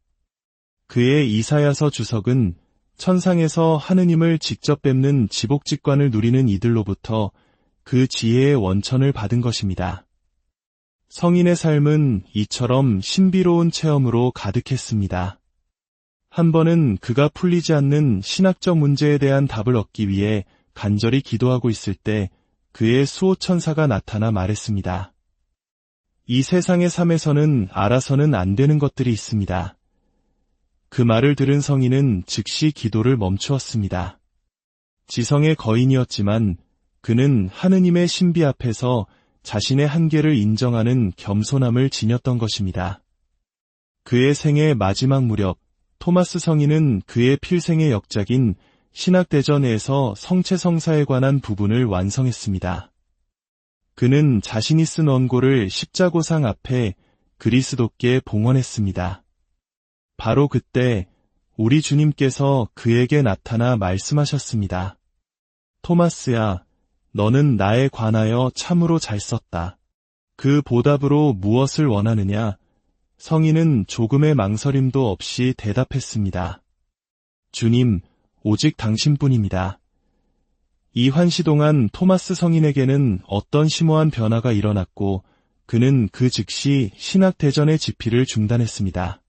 그의 이사야서 주석은 천상에서 하느님을 직접 뵙는 지복직관을 누리는 이들로부터 그 지혜의 원천을 받은 것입니다. 성인의 삶은 이처럼 신비로운 체험으로 가득했습니다. 한 번은 그가 풀리지 않는 신학적 문제에 대한 답을 얻기 위해 간절히 기도하고 있을 때 그의 수호천사가 나타나 말했습니다. 이 세상의 삶에서는 알아서는 안 되는 것들이 있습니다. 그 말을 들은 성인은 즉시 기도를 멈추었습니다. 지성의 거인이었지만 그는 하느님의 신비 앞에서 자신의 한계를 인정하는 겸손함을 지녔던 것입니다. 그의 생애 마지막 무렵 토마스 성인은 그의 필생의 역작인 신학대전에서 성체성사에 관한 부분을 완성했습니다. 그는 자신이 쓴 원고를 십자고상 앞에 그리스도께 봉헌했습니다. 바로 그때 우리 주님께서 그에게 나타나 말씀하셨습니다. 토마스야, 너는 나에 관하여 참으로 잘 썼다. 그 보답으로 무엇을 원하느냐? 성인은 조금의 망설임도 없이 대답했습니다. 주님, 오직 당신뿐입니다. 이 환시 동안 토마스 성인에게는 어떤 심오한 변화가 일어났고 그는 그 즉시 신학대전의 집필을 중단했습니다.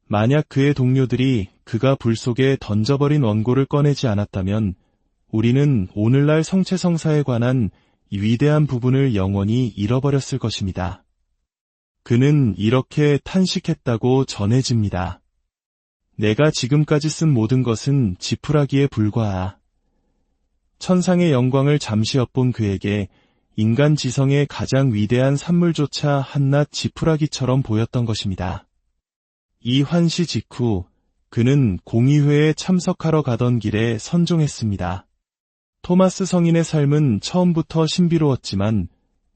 만약 그의 동료들이 그가 불 속에 던져버린 원고를 꺼내지 않았다면 우리는 오늘날 성체성사에 관한 이 위대한 부분을 영원히 잃어버렸을 것입니다. 그는 이렇게 탄식했다고 전해집니다. 내가 지금까지 쓴 모든 것은 지푸라기에 불과하. 천상의 영광을 잠시 엿본 그에게 인간 지성의 가장 위대한 산물조차 한낱 지푸라기처럼 보였던 것입니다. 이 환시 직후 그는 공의회에 참석하러 가던 길에 선종했습니다. 토마스 성인의 삶은 처음부터 신비로웠지만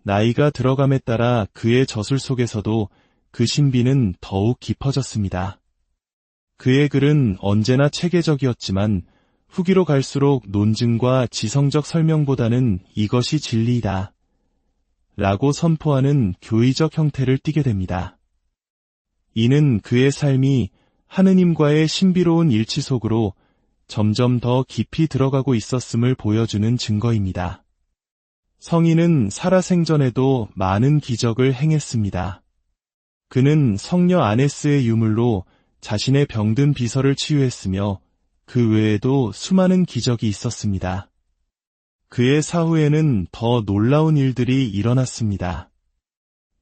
나이가 들어감에 따라 그의 저술 속에서도 그 신비는 더욱 깊어졌습니다. 그의 글은 언제나 체계적이었지만 후기로 갈수록 논증과 지성적 설명보다는 이것이 진리이다 라고 선포하는 교의적 형태를 띠게 됩니다. 이는 그의 삶이 하느님과의 신비로운 일치 속으로 점점 더 깊이 들어가고 있었음을 보여주는 증거입니다. 성인은 살아생전에도 많은 기적을 행했습니다. 그는 성녀 아네스의 유물로 자신의 병든 비서를 치유했으며 그 외에도 수많은 기적이 있었습니다. 그의 사후에는 더 놀라운 일들이 일어났습니다.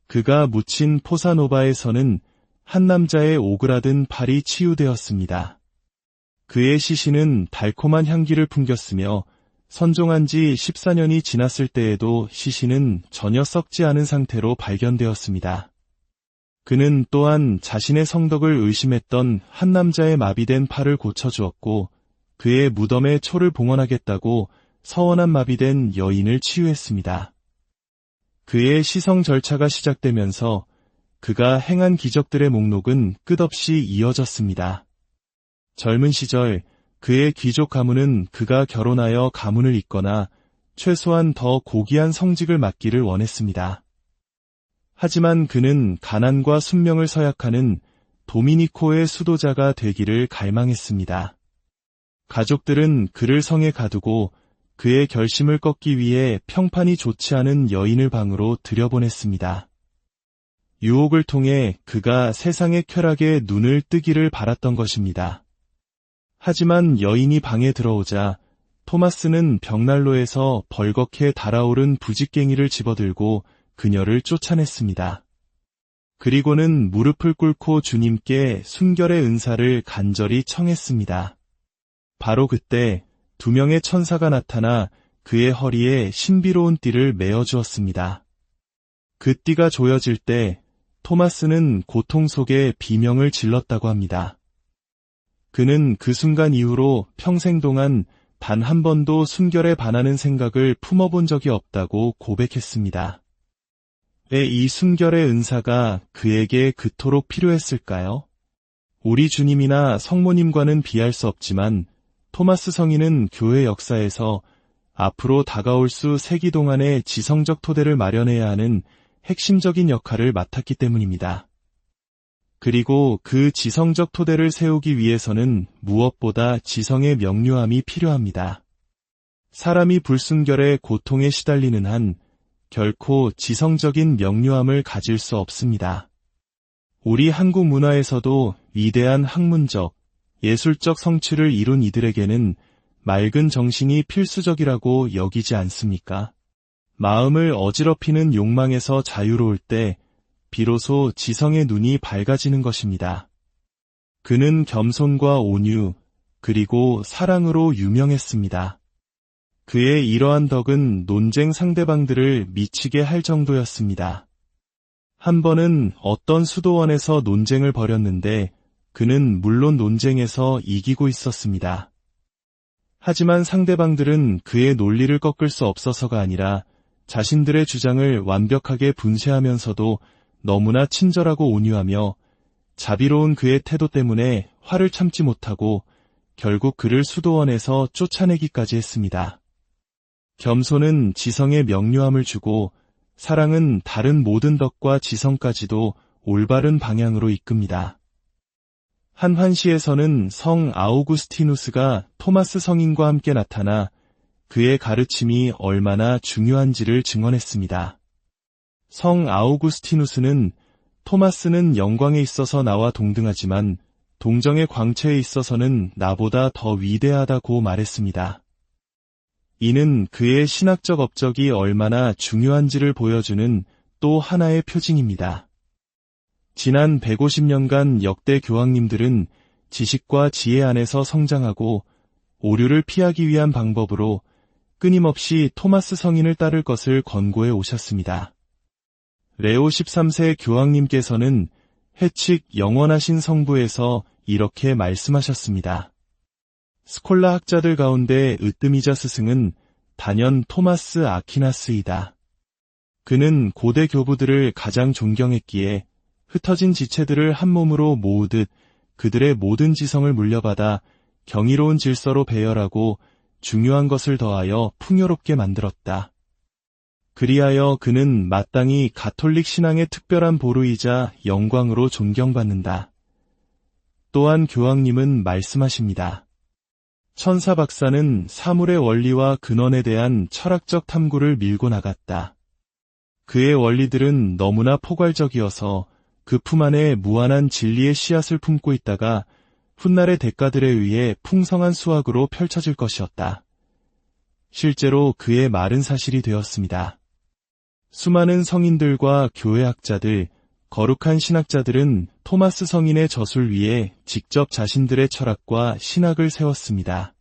그가 묻힌 포사노바에서는 한 남자의 오그라든 팔이 치유되었습니다. 그의 시신은 달콤한 향기를 풍겼으며 선종한 지 14년이 지났을 때에도 시신은 전혀 썩지 않은 상태로 발견되었습니다. 그는 또한 자신의 성덕을 의심했던 한 남자의 마비된 팔을 고쳐주었고 그의 무덤에 초를 봉헌하겠다고 서원한 마비된 여인을 치유했습니다. 그의 시성 절차가 시작되면서 그가 행한 기적들의 목록은 끝없이 이어졌습니다. 젊은 시절 그의 귀족 가문은 그가 결혼하여 가문을 잇거나 최소한 더 고귀한 성직을 맡기를 원했습니다. 하지만 그는 가난과 순명을 서약하는 도미니코의 수도자가 되기를 갈망했습니다. 가족들은 그를 성에 가두고 그의 결심을 꺾기 위해 평판이 좋지 않은 여인을 방으로 들여보냈습니다. 유혹을 통해 그가 세상의 쾌락에 눈을 뜨기를 바랐던 것입니다. 하지만 여인이 방에 들어오자 토마스는 벽난로에서 벌겋게 달아오른 부직갱이를 집어들고 그녀를 쫓아냈습니다. 그리고는 무릎을 꿇고 주님께 순결의 은사를 간절히 청했습니다. 바로 그때 2명의 천사가 나타나 그의 허리에 신비로운 띠를 메어주었습니다. 그 띠가 조여질 때 토마스는 고통 속에 비명을 질렀다고 합니다. 그는 그 순간 이후로 평생 동안 단 한 번도 순결에 반하는 생각을 품어본 적이 없다고 고백했습니다. 왜 이 순결의 은사가 그에게 그토록 필요했을까요? 우리 주님이나 성모님과는 비할 수 없지만 토마스 성인은 교회 역사에서 앞으로 다가올 수 세기 동안의 지성적 토대를 마련해야 하는 핵심적인 역할을 맡았기 때문입니다. 그리고 그 지성적 토대를 세우기 위해서는 무엇보다 지성의 명료함이 필요합니다. 사람이 불순결의 고통에 시달리는 한 결코 지성적인 명료함을 가질 수 없습니다. 우리 한국 문화에서도 위대한 학문적, 예술적 성취를 이룬 이들에게는 맑은 정신이 필수적이라고 여기지 않습니까? 마음을 어지럽히는 욕망에서 자유로울 때 비로소 지성의 눈이 밝아지는 것입니다. 그는 겸손과 온유, 그리고 사랑으로 유명했습니다. 그의 이러한 덕은 논쟁 상대방들을 미치게 할 정도였습니다. 한 번은 어떤 수도원에서 논쟁을 벌였는데 그는 물론 논쟁에서 이기고 있었습니다. 하지만 상대방들은 그의 논리를 꺾을 수 없어서가 아니라 자신들의 주장을 완벽하게 분쇄하면서도 너무나 친절하고 온유하며 자비로운 그의 태도 때문에 화를 참지 못하고 결국 그를 수도원에서 쫓아내기까지 했습니다. 겸손은 지성의 명료함을 주고 사랑은 다른 모든 덕과 지성까지도 올바른 방향으로 이끕니다. 한 환시에서는 성 아우구스티누스가 토마스 성인과 함께 나타나 그의 가르침이 얼마나 중요한지를 증언했습니다. 성 아우구스티누스는 토마스는 영광에 있어서 나와 동등하지만 동정의 광채에 있어서는 나보다 더 위대하다고 말했습니다. 이는 그의 신학적 업적이 얼마나 중요한지를 보여주는 또 하나의 표징입니다. 지난 150년간 역대 교황님들은 지식과 지혜 안에서 성장하고 오류를 피하기 위한 방법으로 끊임없이 토마스 성인을 따를 것을 권고해 오셨습니다. 레오 13세 교황님께서는 해칙 영원하신 성부에서 이렇게 말씀하셨습니다. 스콜라 학자들 가운데 으뜸이자 스승은 단연 토마스 아퀴나스이다. 그는 고대 교부들을 가장 존경했기에 흩어진 지체들을 한 몸으로 모으듯 그들의 모든 지성을 물려받아 경이로운 질서로 배열하고 중요한 것을 더하여 풍요롭게 만들었다. 그리하여 그는 마땅히 가톨릭 신앙의 특별한 보루이자 영광으로 존경받는다. 또한 교황님은 말씀하십니다. 천사 박사는 사물의 원리와 근원에 대한 철학적 탐구를 밀고 나갔다. 그의 원리들은 너무나 포괄적이어서 그 품 안에 무한한 진리의 씨앗을 품고 있다가 훗날의 대가들에 의해 풍성한 수확으로 펼쳐질 것이었다. 실제로 그의 말은 사실이 되었습니다. 수많은 성인들과 교회학자들, 거룩한 신학자들은 토마스 성인의 젖을 위해 직접 자신들의 철학과 신학을 세웠습니다.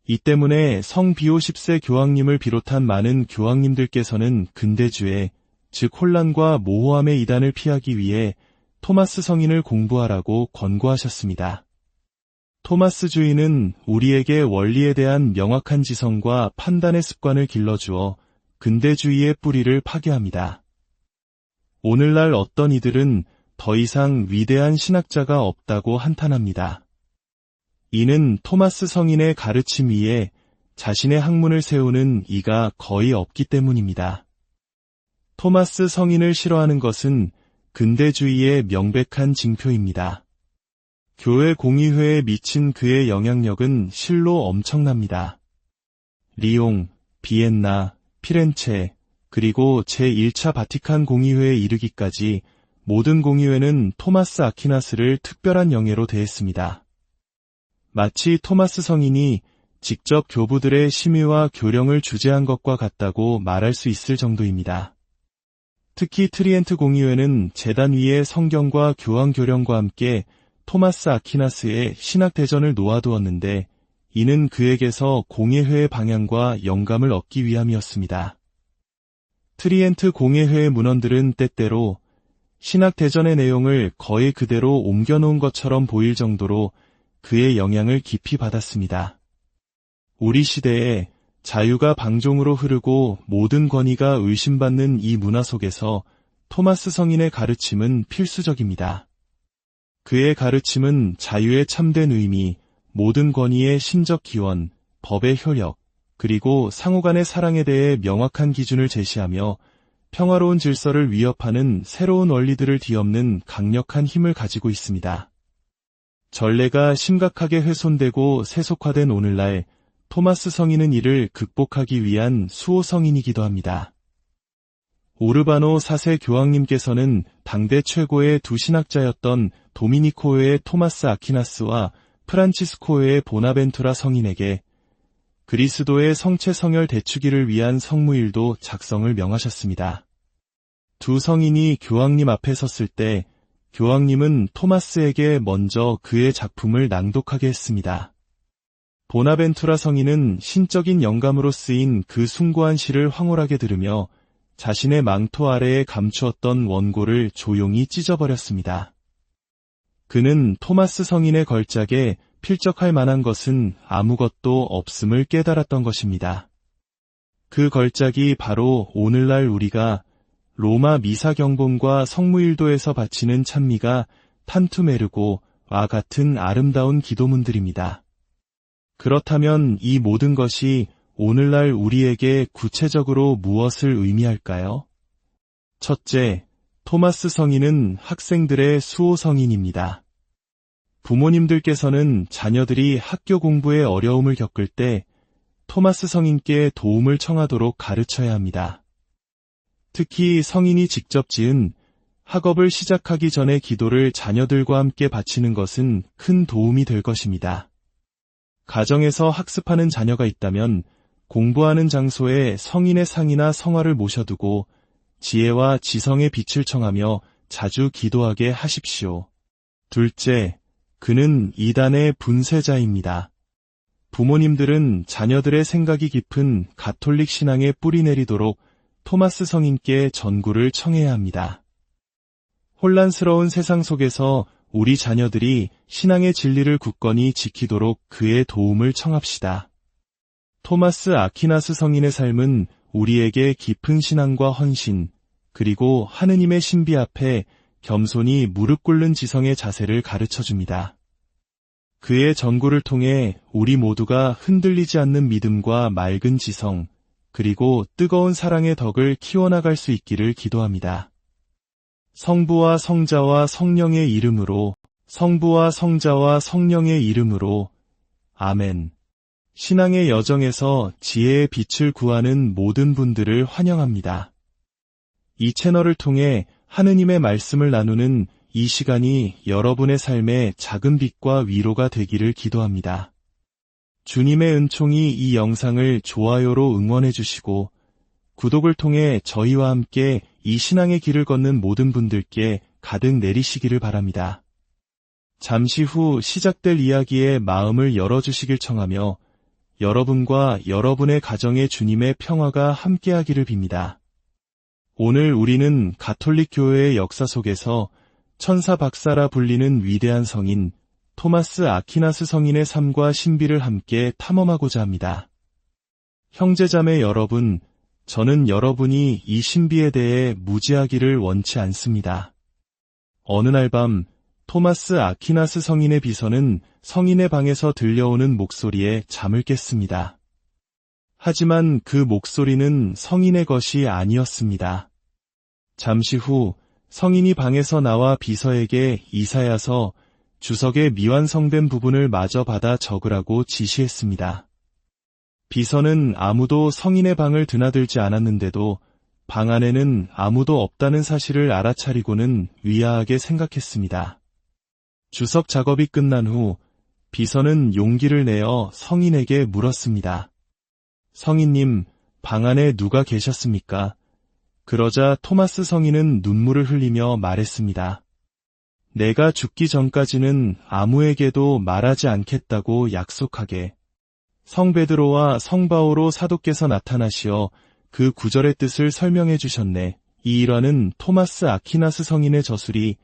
이 때문에 성 비오 10세 교황님을 비롯한 많은 교황님들께서는 근대주의, 즉 혼란과 모호함의 이단을 피하기 위해 토마스 성인을 공부하라고 권고하셨습니다. 토마스주의는 우리에게 원리에 대한 명확한 지성과 판단의 습관을 길러주어 근대주의의 뿌리를 파괴합니다. 오늘날 어떤 이들은 더 이상 위대한 신학자가 없다고 한탄합니다. 이는 토마스 성인의 가르침 위에 자신의 학문을 세우는 이가 거의 없기 때문입니다. 토마스 성인을 싫어하는 것은 근대주의의 명백한 징표입니다. 교회 공의회에 미친 그의 영향력은 실로 엄청납니다. 리옹, 비엔나, 피렌체, 그리고 제1차 바티칸 공의회에 이르기까지 모든 공의회는 토마스 아퀴나스를 특별한 영예로 대했습니다. 마치 토마스 성인이 직접 교부들의 심의와 교령을 주재한 것과 같다고 말할 수 있을 정도입니다. 특히 트리엔트 공의회는 제단 위에 성경과 교황 교령과 함께 토마스 아퀴나스의 신학 대전을 놓아두었는데 이는 그에게서 공의회의 방향과 영감을 얻기 위함이었습니다. 트리엔트 공의회의 문헌들은 때때로 신학 대전의 내용을 거의 그대로 옮겨놓은 것처럼 보일 정도로 그의 영향을 깊이 받았습니다. 우리 시대에 자유가 방종으로 흐르고 모든 권위가 의심받는 이 문화 속에서 토마스 성인의 가르침은 필수적입니다. 그의 가르침은 자유의 참된 의미, 모든 권위의 신적 기원, 법의 효력, 그리고 상호간의 사랑에 대해 명확한 기준을 제시하며 평화로운 질서를 위협하는 새로운 원리들을 뒤엎는 강력한 힘을 가지고 있습니다. 전례가 심각하게 훼손되고 세속화된 오늘날 토마스 성인은 이를 극복하기 위한 수호 성인이기도 합니다. 오르바노 4세 교황님께서는 당대 최고의 두 신학자였던 도미니코회의 토마스 아퀴나스와 프란치스코회의 보나벤투라 성인에게 그리스도의 성체 성혈 대축일을 위한 성무일도 작성을 명하셨습니다. 두 성인이 교황님 앞에 섰을 때 교황님은 토마스에게 먼저 그의 작품을 낭독하게 했습니다. 보나벤투라 성인은 신적인 영감으로 쓰인 그 숭고한 시를 황홀하게 들으며 자신의 망토 아래에 감추었던 원고를 조용히 찢어버렸습니다. 그는 토마스 성인의 걸작에 필적할 만한 것은 아무것도 없음을 깨달았던 것입니다. 그 걸작이 바로 오늘날 우리가 로마 미사 경본과 성무일도에서 바치는 찬미가 탄투메르고와 같은 아름다운 기도문들입니다. 그렇다면 이 모든 것이 오늘날 우리에게 구체적으로 무엇을 의미할까요? 첫째, 토마스 성인은 학생들의 수호 성인입니다. 부모님들께서는 자녀들이 학교 공부에 어려움을 겪을 때 토마스 성인께 도움을 청하도록 가르쳐야 합니다. 특히 성인이 직접 지은 학업을 시작하기 전에 기도를 자녀들과 함께 바치는 것은 큰 도움이 될 것입니다. 가정에서 학습하는 자녀가 있다면 공부하는 장소에 성인의 상이나 성화를 모셔두고 지혜와 지성의 빛을 청하며 자주 기도하게 하십시오. 둘째, 그는 이단의 분쇄자입니다. 부모님들은 자녀들의 생각이 깊은 가톨릭 신앙에 뿌리 내리도록 토마스 성인께 전구를 청해야 합니다. 혼란스러운 세상 속에서 우리 자녀들이 신앙의 진리를 굳건히 지키도록 그의 도움을 청합시다. 토마스 아퀴나스 성인의 삶은 우리에게 깊은 신앙과 헌신, 그리고 하느님의 신비 앞에 겸손히 무릎 꿇는 지성의 자세를 가르쳐줍니다. 그의 전구를 통해 우리 모두가 흔들리지 않는 믿음과 맑은 지성, 그리고 뜨거운 사랑의 덕을 키워나갈 수 있기를 기도합니다. 성부와 성자와 성령의 이름으로, 성부와 성자와 성령의 이름으로, 아멘. 신앙의 여정에서 지혜의 빛을 구하는 모든 분들을 환영합니다. 이 채널을 통해 하느님의 말씀을 나누는 이 시간이 여러분의 삶에 작은 빛과 위로가 되기를 기도합니다. 주님의 은총이 이 영상을 좋아요로 응원해 주시고 구독을 통해 저희와 함께 이 신앙의 길을 걷는 모든 분들께 가득 내리시기를 바랍니다. 잠시 후 시작될 이야기에 마음을 열어주시길 청하며 여러분과 여러분의 가정에 주님의 평화가 함께하기를 빕니다. 오늘 우리는 가톨릭 교회의 역사 속에서 천사 박사라 불리는 위대한 성인 토마스 아퀴나스 성인의 삶과 신비를 함께 탐험하고자 합니다. 형제자매 여러분, 저는 여러분이 이 신비에 대해 무지하기를 원치 않습니다. 어느 날 밤 토마스 아퀴나스 성인의 비서는 성인의 방에서 들려오는 목소리에 잠을 깼습니다. 하지만 그 목소리는 성인의 것이 아니었습니다. 잠시 후 성인이 방에서 나와 비서에게 이사야서 주석의 미완성된 부분을 마저 받아 적으라고 지시했습니다. 비서는 아무도 성인의 방을 드나들지 않았는데도 방 안에는 아무도 없다는 사실을 알아차리고는 의아하게 생각했습니다. 주석 작업이 끝난 후 비서는 용기를 내어 성인에게 물었습니다. 성인님, 방 안에 누가 계셨습니까? 그러자 토마스 성인은 눈물을 흘리며 말했습니다. 내가 죽기 전까지는 아무에게도 말하지 않겠다고 약속하게. 성 베드로와 성 바오로 사도께서 나타나시어 그 구절의 뜻을 설명해 주셨네. 이 일화는 토마스 아퀴나스 성인의 저술이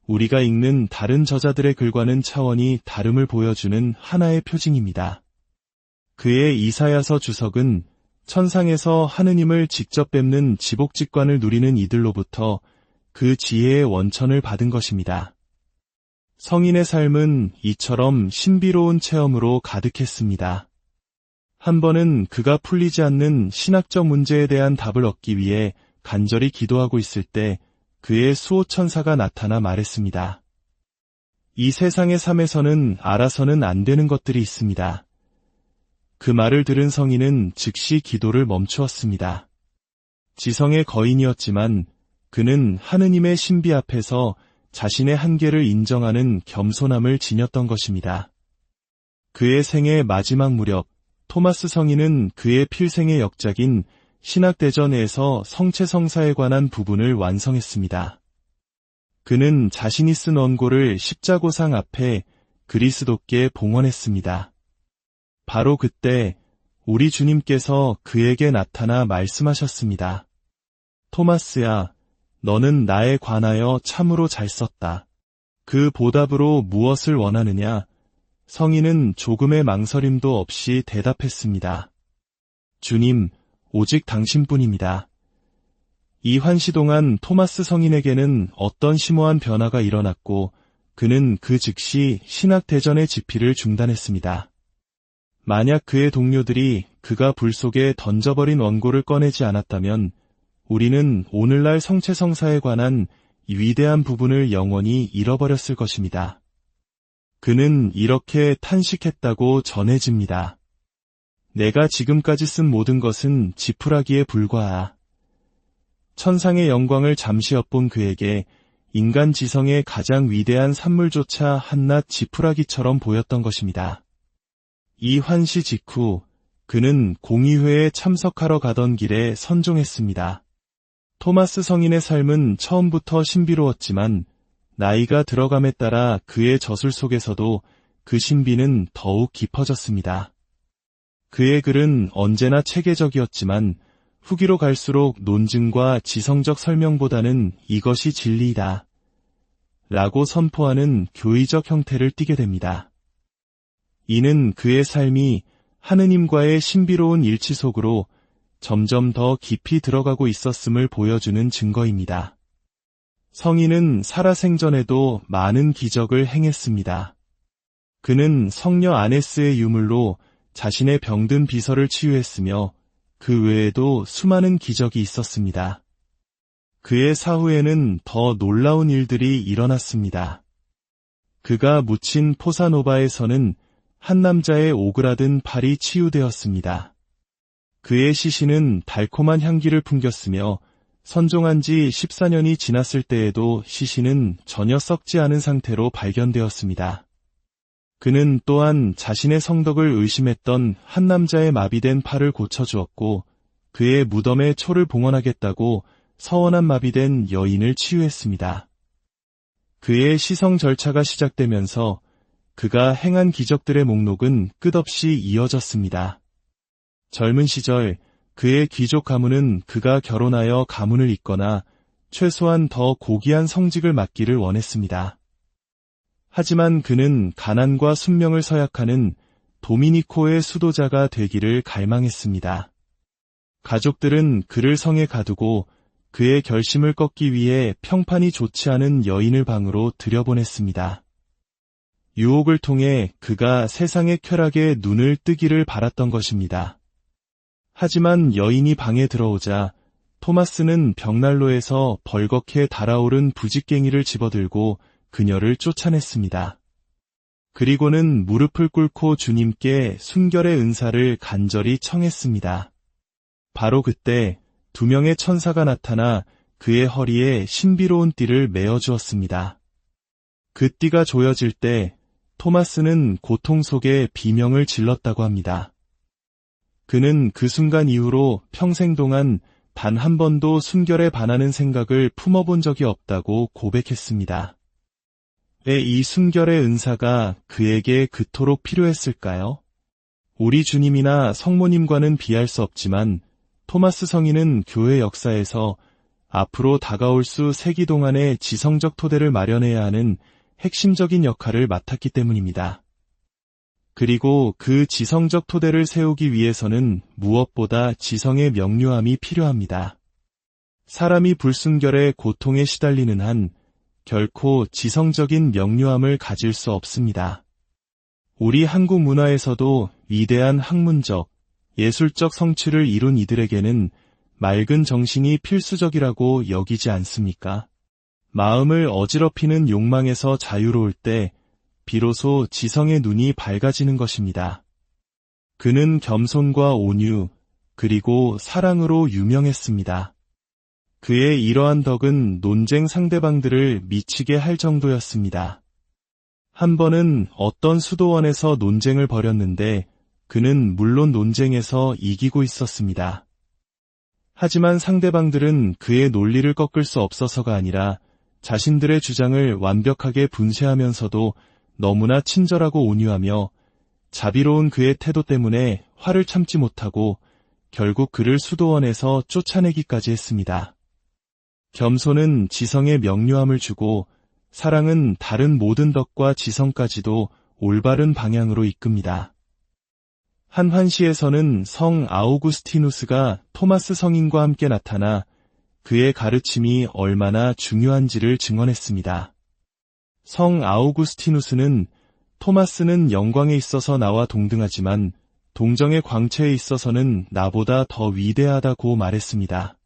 우리가 읽는 다른 저자들의 글과는 차원이 다름을 보여주는 하나의 표징입니다. 그의 이사야서 주석은 천상에서 하느님을 직접 뵙는 지복직관을 누리는 이들로부터 그 지혜의 원천을 받은 것입니다. 성인의 삶은 이처럼 신비로운 체험으로 가득했습니다. 한 번은 그가 풀리지 않는 신학적 문제에 대한 답을 얻기 위해 간절히 기도하고 있을 때 그의 수호천사가 나타나 말했습니다. 이 세상의 삶에서는 알아서는 안 되는 것들이 있습니다. 그 말을 들은 성인은 즉시 기도를 멈추었습니다. 지성의 거인이었지만 그는 하느님의 신비 앞에서 자신의 한계를 인정하는 겸손함을 지녔던 것입니다. 그의 생애 마지막 무렵 토마스 성인은 그의 필생의 역작인 신학대전에서 성체성사에 관한 부분을 완성했습니다. 그는 자신이 쓴 원고를 십자고상 앞에 그리스도께 봉헌했습니다. 바로 그때 우리 주님께서 그에게 나타나 말씀하셨습니다. 토마스야, 너는 나에 관하여 참으로 잘 썼다. 그 보답으로 무엇을 원하느냐? 성인은 조금의 망설임도 없이 대답했습니다. 주님, 오직 당신뿐입니다. 이 환시 동안 토마스 성인에게는 어떤 심오한 변화가 일어났고 그는 그 즉시 신학대전의 집필을 중단했습니다. 만약 그의 동료들이 그가 불 속에 던져버린 원고를 꺼내지 않았다면 우리는 오늘날 성체성사에 관한 위대한 부분을 영원히 잃어버렸을 것입니다. 그는 이렇게 탄식했다고 전해집니다. 내가 지금까지 쓴 모든 것은 지푸라기에 불과하. 천상의 영광을 잠시 엿본 그에게 인간 지성의 가장 위대한 산물조차 한낱 지푸라기처럼 보였던 것입니다. 이 환시 직후 그는 공의회에 참석하러 가던 길에 선종했습니다. 토마스 성인의 삶은 처음부터 신비로웠지만 나이가 들어감에 따라 그의 저술 속에서도 그 신비는 더욱 깊어졌습니다. 그의 글은 언제나 체계적이었지만 후기로 갈수록 논증과 지성적 설명보다는 이것이 진리이다 라고 선포하는 교의적 형태를 띠게 됩니다. 이는 그의 삶이 하느님과의 신비로운 일치 속으로 점점 더 깊이 들어가고 있었음을 보여주는 증거입니다. 성인은 살아생전에도 많은 기적을 행했습니다. 그는 성녀 아네스의 유물로 자신의 병든 비서를 치유했으며 그 외에도 수많은 기적이 있었습니다. 그의 사후에는 더 놀라운 일들이 일어났습니다. 그가 묻힌 포사노바에서는 한 남자의 오그라든 팔이 치유되었습니다. 그의 시신은 달콤한 향기를 풍겼으며 선종한 지 14년이 지났을 때에도 시신은 전혀 썩지 않은 상태로 발견되었습니다. 그는 또한 자신의 성덕을 의심했던 한 남자의 마비된 팔을 고쳐주었고 그의 무덤에 초를 봉헌하겠다고 서원한 마비된 여인을 치유했습니다. 그의 시성 절차가 시작되면서 그가 행한 기적들의 목록은 끝없이 이어졌습니다. 젊은 시절 그의 귀족 가문은 그가 결혼하여 가문을 잇거나 최소한 더 고귀한 성직을 맡기를 원했습니다. 하지만 그는 가난과 순명을 서약하는 도미니코의 수도자가 되기를 갈망했습니다. 가족들은 그를 성에 가두고 그의 결심을 꺾기 위해 평판이 좋지 않은 여인을 방으로 들여보냈습니다. 유혹을 통해 그가 세상의 쾌락에 눈을 뜨기를 바랐던 것입니다. 하지만 여인이 방에 들어오자 토마스는 벽난로에서 벌겋게 달아오른 부직갱이를 집어들고 그녀를 쫓아냈습니다. 그리고는 무릎을 꿇고 주님께 순결의 은사를 간절히 청했습니다. 바로 그때 2명의 천사가 나타나 그의 허리에 신비로운 띠를 메어주었습니다. 그 띠가 조여질 때 토마스는 고통 속에 비명을 질렀다고 합니다. 그는 그 순간 이후로 평생 동안 단 한 번도 순결에 반하는 생각을 품어본 적이 없다고 고백했습니다. 왜 이 순결의 은사가 그에게 그토록 필요했을까요? 우리 주님이나 성모님과는 비할 수 없지만 토마스 성인은 교회 역사에서 앞으로 다가올 수 세기 동안의 지성적 토대를 마련해야 하는 핵심적인 역할을 맡았기 때문입니다. 그리고 그 지성적 토대를 세우기 위해서는 무엇보다 지성의 명료함이 필요합니다. 사람이 불순결의 고통에 시달리는 한 결코 지성적인 명료함을 가질 수 없습니다. 우리 한국 문화에서도 위대한 학문적, 예술적 성취를 이룬 이들에게는 맑은 정신이 필수적이라고 여기지 않습니까? 마음을 어지럽히는 욕망에서 자유로울 때 비로소 지성의 눈이 밝아지는 것입니다. 그는 겸손과 온유, 그리고 사랑으로 유명했습니다. 그의 이러한 덕은 논쟁 상대방들을 미치게 할 정도였습니다. 한 번은 어떤 수도원에서 논쟁을 벌였는데 그는 물론 논쟁에서 이기고 있었습니다. 하지만 상대방들은 그의 논리를 꺾을 수 없어서가 아니라 자신들의 주장을 완벽하게 분쇄하면서도 너무나 친절하고 온유하며 자비로운 그의 태도 때문에 화를 참지 못하고 결국 그를 수도원에서 쫓아내기까지 했습니다. 겸손은 지성의 명료함을 주고 사랑은 다른 모든 덕과 지성까지도 올바른 방향으로 이끕니다. 한 환시에서는 성 아우구스티누스가 토마스 성인과 함께 나타나 그의 가르침이 얼마나 중요한지를 증언했습니다. 성 아우구스티누스는 토마스는 영광에 있어서 나와 동등하지만 동정의 광채에 있어서는 나보다 더 위대하다고 말했습니다.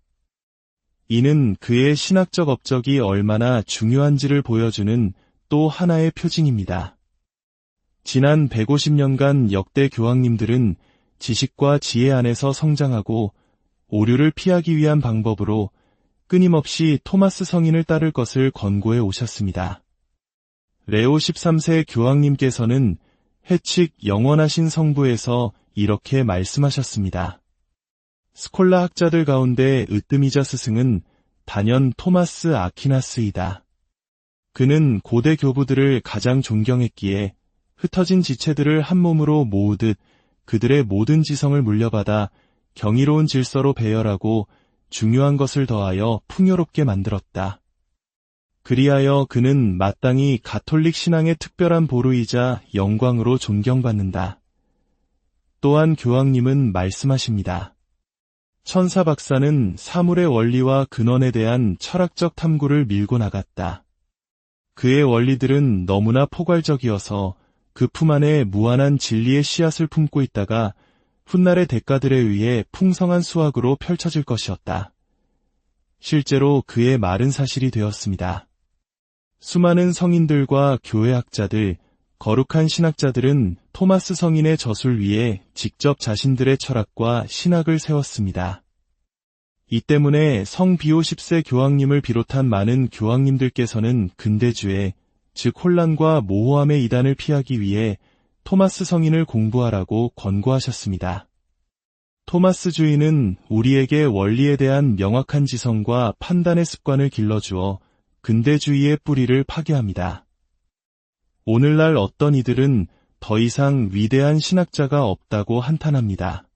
이는 그의 신학적 업적이 얼마나 중요한지를 보여주는 또 하나의 표징입니다. 지난 150년간 역대 교황님들은 지식과 지혜 안에서 성장하고 오류를 피하기 위한 방법으로 끊임없이 토마스 성인을 따를 것을 권고해 오셨습니다. 레오 13세 교황님께서는 해칙 영원하신 성부에서 이렇게 말씀하셨습니다. 스콜라 학자들 가운데 으뜸이자 스승은 단연 토마스 아퀴나스이다. 그는 고대 교부들을 가장 존경했기에 흩어진 지체들을 한 몸으로 모으듯 그들의 모든 지성을 물려받아 경이로운 질서로 배열하고 중요한 것을 더하여 풍요롭게 만들었다. 그리하여 그는 마땅히 가톨릭 신앙의 특별한 보루이자 영광으로 존경받는다. 또한 교황님은 말씀하십니다. 천사 박사는 사물의 원리와 근원에 대한 철학적 탐구를 밀고 나갔다. 그의 원리들은 너무나 포괄적이어서 그 품 안에 무한한 진리의 씨앗을 품고 있다가 훗날의 대가들에 의해 풍성한 수확으로 펼쳐질 것이었다. 실제로 그의 말은 사실이 되었습니다. 수많은 성인들과 교회학자들, 거룩한 신학자들은 토마스 성인의 저술 위에 직접 자신들의 철학과 신학을 세웠습니다. 이 때문에 성 비오 10세 교황님을 비롯한 많은 교황님들께서는 근대주의, 즉 혼란과 모호함의 이단을 피하기 위해 토마스 성인을 공부하라고 권고하셨습니다. 토마스주의는 우리에게 원리에 대한 명확한 지성과 판단의 습관을 길러주어 근대주의의 뿌리를 파괴합니다. 오늘날 어떤 이들은 더 이상 위대한 신학자가 없다고 한탄합니다.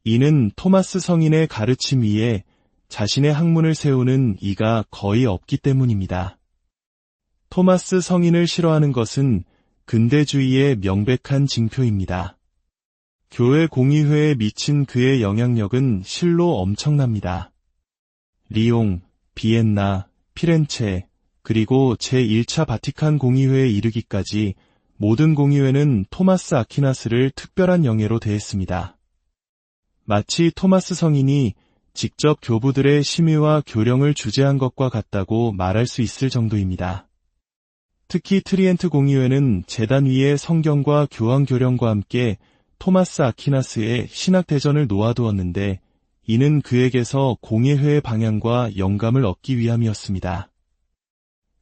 이는 토마스 성인의 가르침 위에 자신의 학문을 세우는 이가 거의 없기 때문입니다. 토마스 성인을 싫어하는 것은 근대주의의 명백한 징표입니다. 교회 공의회에 미친 그의 영향력은 실로 엄청납니다. 리옹, 비엔나, 피렌체, 그리고 제1차 바티칸 공의회에 이르기까지 모든 공의회는 토마스 아퀴나스를 특별한 영예로 대했습니다. 마치 토마스 성인이 직접 교부들의 심의와 교령을 주재한 것과 같다고 말할 수 있을 정도입니다. 특히 트리엔트 공의회는 제단 위에 성경과 교황 교령과 함께 토마스 아퀴나스의 신학 대전을 놓아두었는데 이는 그에게서 공예회의 방향과 영감을 얻기 위함이었습니다.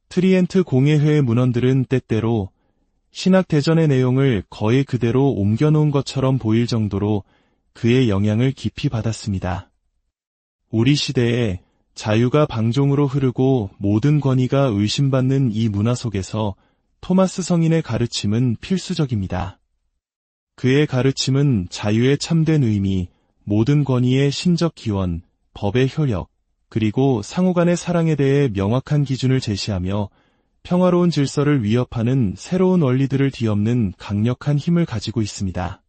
트리엔트 공예회의 문헌들은 때때로 신학 대전의 내용을 거의 그대로 옮겨놓은 것처럼 보일 정도로 그의 영향을 깊이 받았습니다. 우리 시대에 자유가 방종으로 흐르고 모든 권위가 의심받는 이 문화 속에서 토마스 성인의 가르침은 필수적입니다. 그의 가르침은 자유의 참된 의미, 모든 권위의 신적 기원, 법의 효력, 그리고 상호간의 사랑에 대해 명확한 기준을 제시하며 평화로운 질서를 위협하는 새로운 원리들을 뒤엎는 강력한 힘을 가지고 있습니다.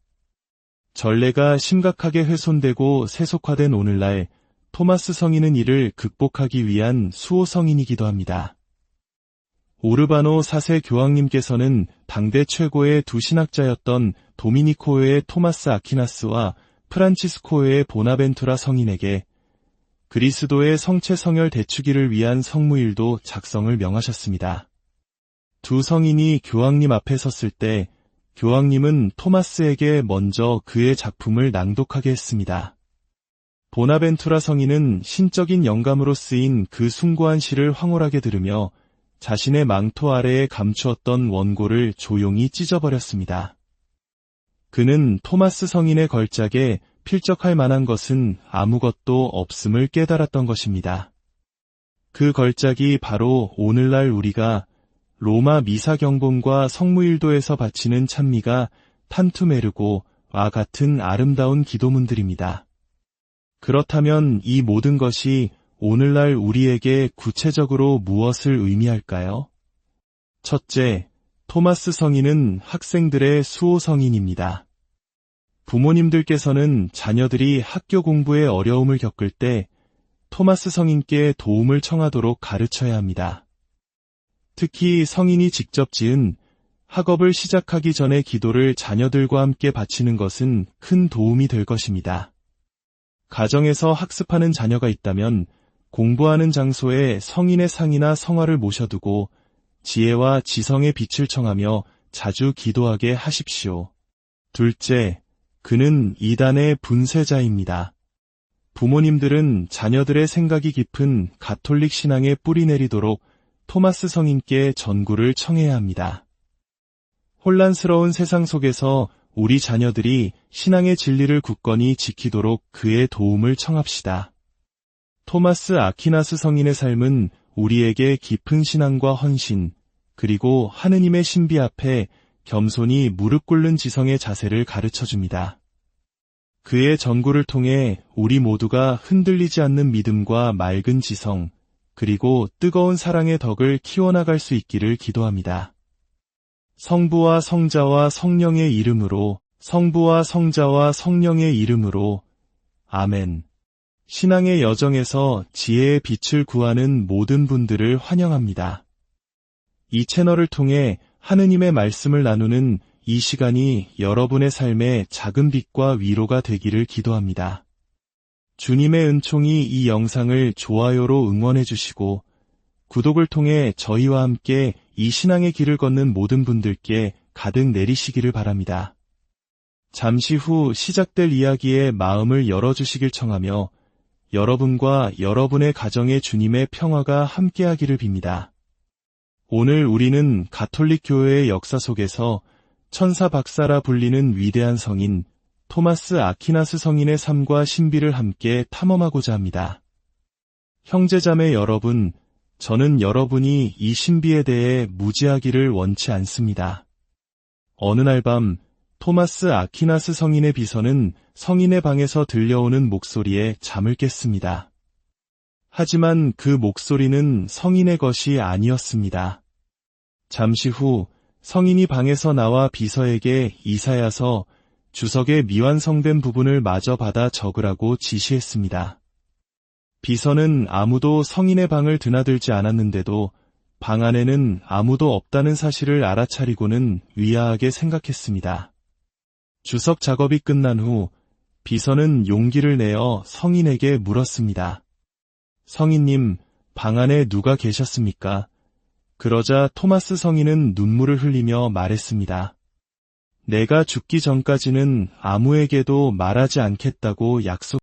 전례가 심각하게 훼손되고 세속화된 오늘날 토마스 성인은 이를 극복하기 위한 수호 성인이기도 합니다. 오르바노 4세 교황님께서는 당대 최고의 두 신학자였던 도미니코의 토마스 아퀴나스와 프란치스코의 보나벤투라 성인에게 그리스도의 성체 성혈 대축일을 위한 성무일도 작성을 명하셨습니다. 두 성인이 교황님 앞에 섰을 때 교황님은 토마스에게 먼저 그의 작품을 낭독하게 했습니다. 보나벤투라 성인은 신적인 영감으로 쓰인 그 숭고한 시를 황홀하게 들으며 자신의 망토 아래에 감추었던 원고를 조용히 찢어버렸습니다. 그는 토마스 성인의 걸작에 필적할 만한 것은 아무것도 없음을 깨달았던 것입니다. 그 걸작이 바로 오늘날 우리가 로마 미사 경본과 성무일도에서 바치는 찬미가 탄투메르고와 같은 아름다운 기도문들입니다. 그렇다면 이 모든 것이 오늘날 우리에게 구체적으로 무엇을 의미할까요? 첫째, 토마스 성인은 학생들의 수호 성인입니다. 부모님들께서는 자녀들이 학교 공부에 어려움을 겪을 때 토마스 성인께 도움을 청하도록 가르쳐야 합니다. 특히 성인이 직접 지은 학업을 시작하기 전에 기도를 자녀들과 함께 바치는 것은 큰 도움이 될 것입니다. 가정에서 학습하는 자녀가 있다면 공부하는 장소에 성인의 상이나 성화를 모셔두고 지혜와 지성의 빛을 청하며 자주 기도하게 하십시오. 둘째, 그는 이단의 분쇄자입니다. 부모님들은 자녀들의 생각이 깊은 가톨릭 신앙에 뿌리 내리도록 토마스 성인께 전구를 청해야 합니다. 혼란스러운 세상 속에서 우리 자녀들이 신앙의 진리를 굳건히 지키도록 그의 도움을 청합시다. 토마스 아퀴나스 성인의 삶은 우리에게 깊은 신앙과 헌신, 그리고 하느님의 신비 앞에 겸손히 무릎 꿇는 지성의 자세를 가르쳐줍니다. 그의 전구를 통해 우리 모두가 흔들리지 않는 믿음과 맑은 지성, 그리고 뜨거운 사랑의 덕을 키워나갈 수 있기를 기도합니다. 성부와 성자와 성령의 이름으로, 성부와 성자와 성령의 이름으로, 아멘. 신앙의 여정에서 지혜의 빛을 구하는 모든 분들을 환영합니다. 이 채널을 통해 하느님의 말씀을 나누는 이 시간이 여러분의 삶에 작은 빛과 위로가 되기를 기도합니다. 주님의 은총이 이 영상을 좋아요로 응원해 주시고 구독을 통해 저희와 함께 이 신앙의 길을 걷는 모든 분들께 가득 내리시기를 바랍니다. 잠시 후 시작될 이야기에 마음을 열어주시길 청하며 여러분과 여러분의 가정에 주님의 평화가 함께하기를 빕니다. 오늘 우리는 가톨릭 교회의 역사 속에서 천사 박사라 불리는 위대한 성인 토마스 아퀴나스 성인의 삶과 신비를 함께 탐험하고자 합니다. 형제자매 여러분, 저는 여러분이 이 신비에 대해 무지하기를 원치 않습니다. 어느 날 밤 토마스 아퀴나스 성인의 비서는 성인의 방에서 들려오는 목소리에 잠을 깼습니다. 하지만 그 목소리는 성인의 것이 아니었습니다. 잠시 후 성인이 방에서 나와 비서에게 이사야서 주석의 미완성된 부분을 마저 받아 적으라고 지시했습니다. 비서는 아무도 성인의 방을 드나들지 않았는데도 방 안에는 아무도 없다는 사실을 알아차리고는 의아하게 생각했습니다. 주석 작업이 끝난 후 비서는 용기를 내어 성인에게 물었습니다. 성인님, 방 안에 누가 계셨습니까? 그러자 토마스 성인은 눈물을 흘리며 말했습니다. 내가 죽기 전까지는 아무에게도 말하지 않겠다고 약속